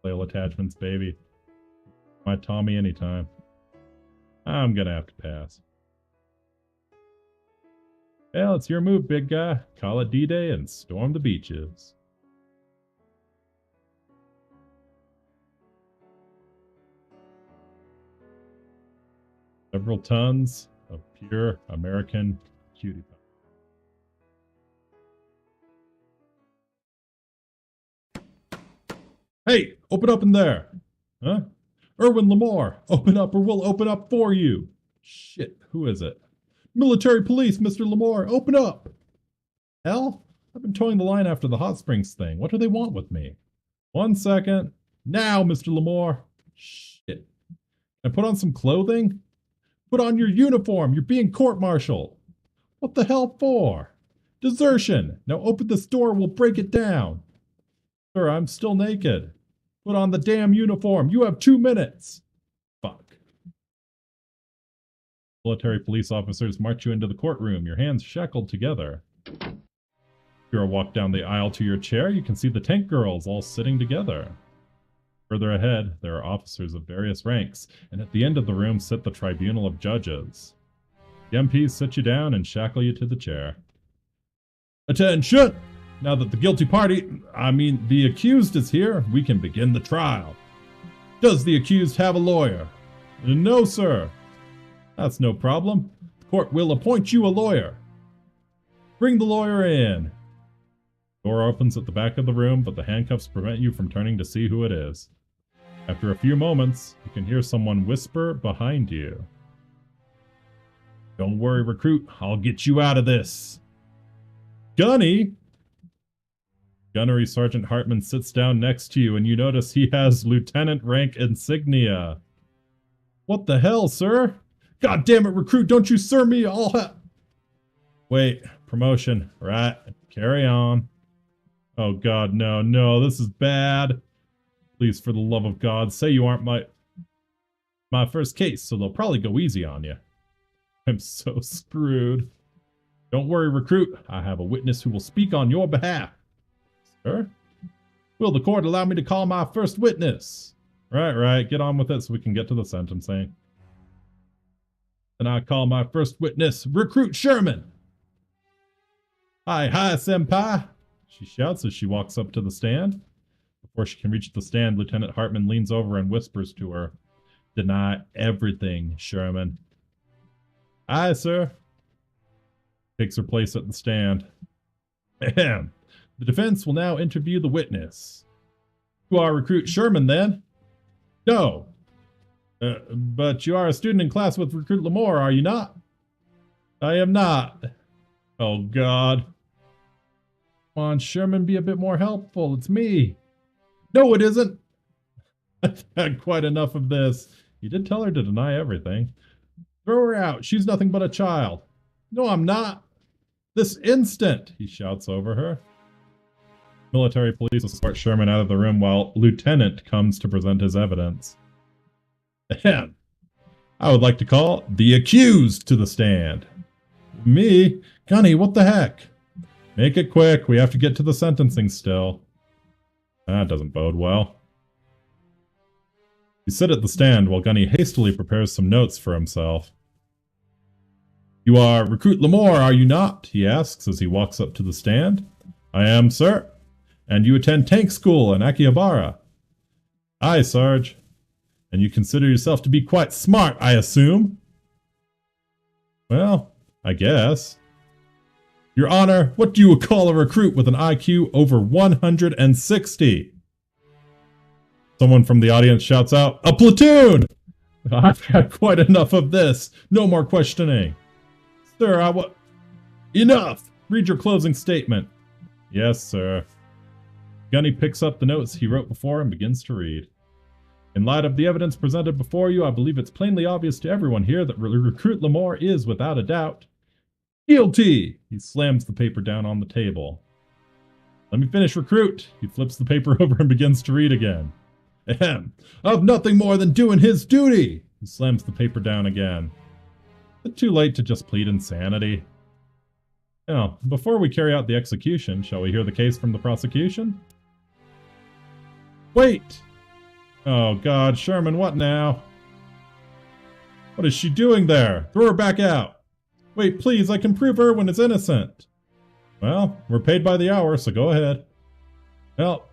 flail attachments, baby. My Tommy anytime. I'm gonna have to pass. Well, it's your move, big guy. Call it D-Day and storm the beaches. Several tons of pure American cutie pie. Hey, open up in there. Huh? Erwin Lamore, open up or we'll open up for you. Shit, who is it? Military police, Mr. Lamore, open up. Hell, I've been towing the line after the hot springs thing. What do they want with me? 1 second. Now, Mr. Lamore. Shit. Can I put on some clothing? Put on your uniform. You're being court-martialed. What the hell for? Desertion. Now open this door. We'll break it down. Sir, I'm still naked. Put on the damn uniform. You have 2 minutes. Fuck. Military police officers march you into the courtroom, your hands shackled together. You're walk down the aisle to your chair. You can see the tank girls all sitting together. Further ahead, there are officers of various ranks, and at the end of the room sit the tribunal of judges. The MPs sit you down and shackle you to the chair. Attention! Now that the guilty party, the accused is here, we can begin the trial. Does the accused have a lawyer? No, sir. That's no problem. The court will appoint you a lawyer. Bring the lawyer in. Door opens at the back of the room, but the handcuffs prevent you from turning to see who it is. After a few moments, you can hear someone whisper behind you. Don't worry, recruit. I'll get you out of this. Gunny! Gunnery Sergeant Hartman sits down next to you, and you notice he has lieutenant rank insignia. What the hell, sir? God damn it, recruit, don't you sir me, I'll Wait, promotion. Right, carry on. Oh god, no, this is bad. Please, for the love of God, say you aren't my first case, so they'll probably go easy on you. I'm so screwed. Don't worry, recruit. I have a witness who will speak on your behalf. Sir? Will the court allow me to call my first witness? Right. Get on with it so we can get to the sentencing. Then I call my first witness, Recruit Sherman. Hi, senpai. She shouts as she walks up to the stand. Before she can reach the stand, Lieutenant Hartman leans over and whispers to her, Deny everything, Sherman. Aye, sir. Takes her place at the stand. Ahem. The defense will now interview the witness. You are Recruit Sherman, then? No. But you are a student in class with Recruit Lamore, are you not? I am not. Oh, God. Come on, Sherman, be a bit more helpful. It's me. No, it isn't. I've had quite enough of this. You did tell her to deny everything. Throw her out. She's nothing but a child. No, I'm not. This instant, he shouts over her. Military police escort Sherman out of the room while Lieutenant comes to present his evidence. Ahem. I would like to call the accused to the stand. Me? Gunny, what the heck? Make it quick. We have to get to the sentencing still. That doesn't bode well. You sit at the stand while Gunny hastily prepares some notes for himself. You are Recruit Lemore, are you not? He asks as he walks up to the stand. I am, sir. And you attend tank school in Akihabara. Aye, Sarge. And you consider yourself to be quite smart, I assume? Well, I guess. Your Honor, what do you call a recruit with an IQ over 160? Someone from the audience shouts out, a platoon! I've had quite enough of this. No more questioning. Sir, Enough! Read your closing statement. Yes, sir. Gunny picks up the notes he wrote before and begins to read. In light of the evidence presented before you, I believe it's plainly obvious to everyone here that Recruit Lemore is, without a doubt, guilty! He slams the paper down on the table. Let me finish, Recruit. He flips the paper over and begins to read again. Ahem. Of nothing more than doing his duty! He slams the paper down again. Is it too late to just plead insanity? Now, before we carry out the execution, shall we hear the case from the prosecution? Wait! Oh God, Sherman, what now? What is she doing there? Throw her back out! Wait, please, I can prove Irwin is innocent! Well, we're paid by the hour, so go ahead. Well,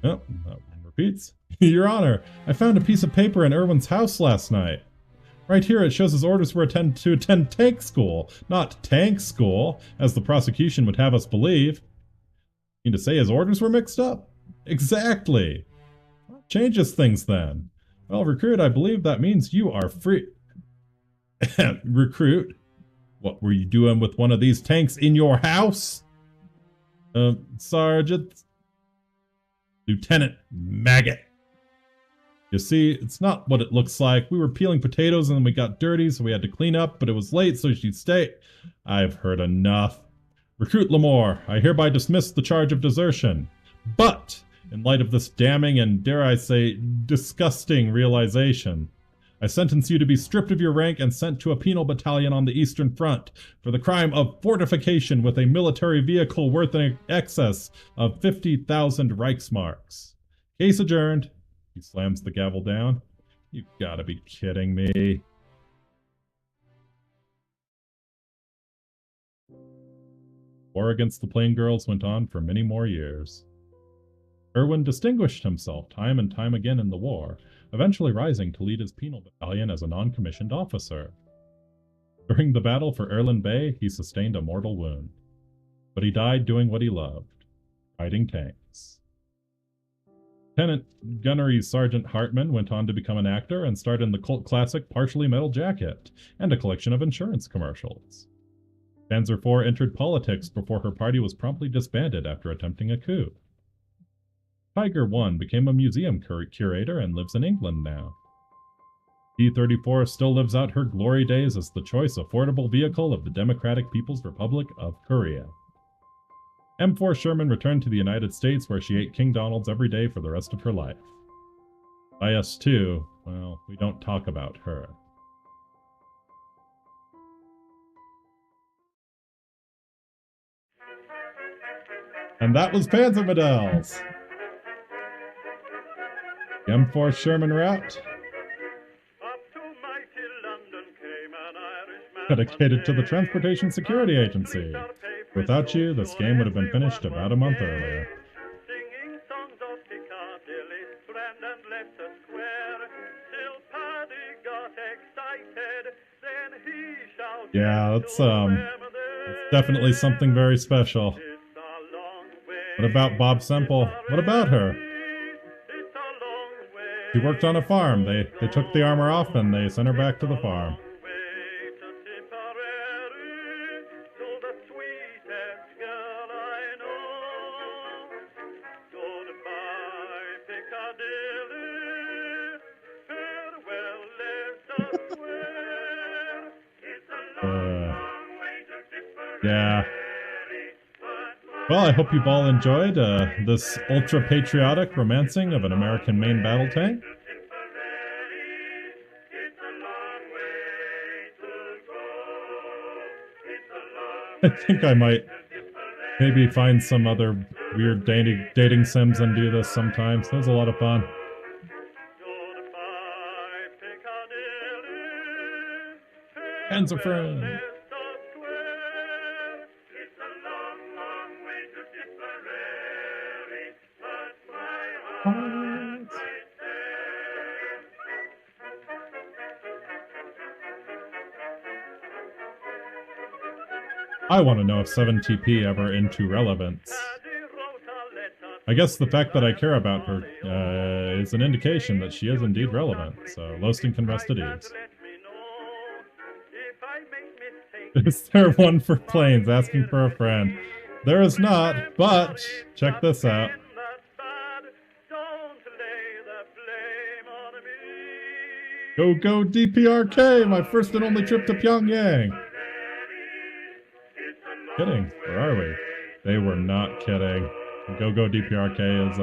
that one repeats. Your Honor, I found a piece of paper in Irwin's house last night. Right here it shows his orders were to attend tank school, not tank school, as the prosecution would have us believe. You mean to say his orders were mixed up? Exactly! Changes things then. Well, Recruit, I believe that means you are free. Recruit? What were you doing with one of these tanks in your house? Sarge, it's Lieutenant Maggot. You see, it's not what it looks like. We were peeling potatoes and then we got dirty, so we had to clean up, but it was late, so she'd stay. I've heard enough. Recruit Lemore, I hereby dismiss the charge of desertion. But, in light of this damning and, dare I say, disgusting realization, I sentence you to be stripped of your rank and sent to a penal battalion on the Eastern Front for the crime of fortification with a military vehicle worth in excess of 50,000 Reichsmarks. Case adjourned. He slams the gavel down. You've got to be kidding me. War against the Plain Girls went on for many more years. Irwin distinguished himself time and time again in the war, eventually rising to lead his penal battalion as a non-commissioned officer. During the battle for Erlin Bay, he sustained a mortal wound. But he died doing what he loved, riding tanks. Lieutenant Gunnery Sergeant Hartman went on to become an actor and starred in the cult classic Partially Metal Jacket and a collection of insurance commercials. Panzer IV entered politics before her party was promptly disbanded after attempting a coup. Tiger I became a museum curator and lives in England now. T-34 still lives out her glory days as the choice affordable vehicle of the Democratic People's Republic of Korea. M4 Sherman returned to the United States where she ate King Donald's every day for the rest of her life. IS-2, well, we don't talk about her. And that was Panzermadels! The M4 Sherman route, dedicated to the Transportation Security Agency. Without you, this game would have been finished about a month earlier. Yeah, it's definitely something very special. What about Bob Semple? What about her? She worked on a farm. They took the armor off and they sent her back to the farm. Yeah. Well, I hope you've all enjoyed this ultra-patriotic romancing of an American main battle tank. I think I might maybe find some other weird dating sims and do this sometimes. It was a lot of fun. Panzermadels. I want to know if 7TP ever into relevance. I guess the fact that I care about her is an indication that she is indeed relevant, so Losting can rest at ease. Is there one for planes asking for a friend? There is not, but check this out. Go, go, DPRK, my first and only trip to Pyongyang. Kidding, where are we? They were not kidding. Go, go, DPRK is,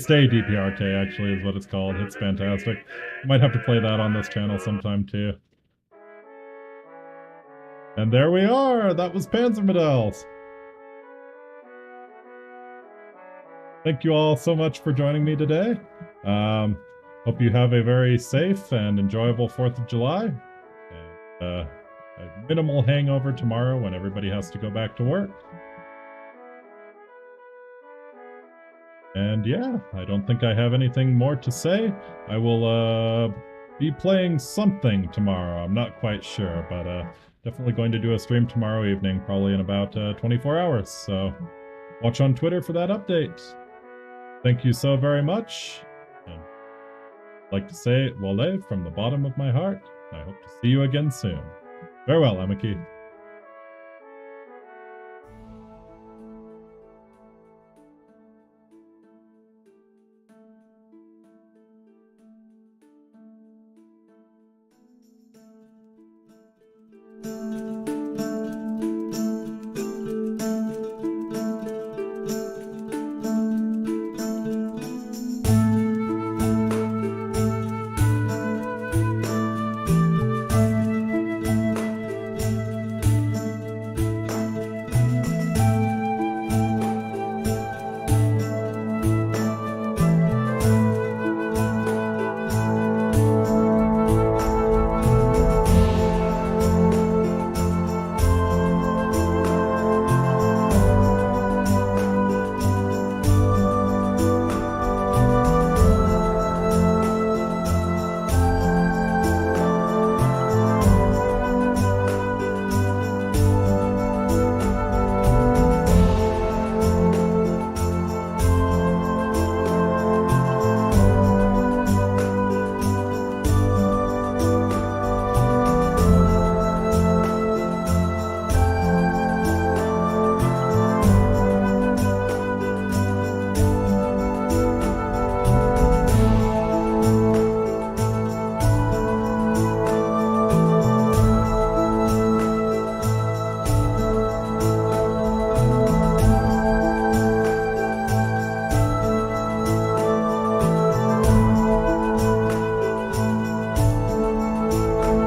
stay DPRK, actually, is what it's called. It's fantastic. Might have to play that on this channel sometime, too. And there we are! That was Panzermadels! Thank you all so much for joining me today. Hope you have a very safe and enjoyable 4th of July. And, a minimal hangover tomorrow when everybody has to go back to work. And yeah, I don't think I have anything more to say. I will be playing something tomorrow. I'm not quite sure, but definitely going to do a stream tomorrow evening, probably in about 24 hours. So watch on Twitter for that update. Thank you so very much. And I'd like to say, Wale, from the bottom of my heart, I hope to see you again soon. Farewell, Amiki.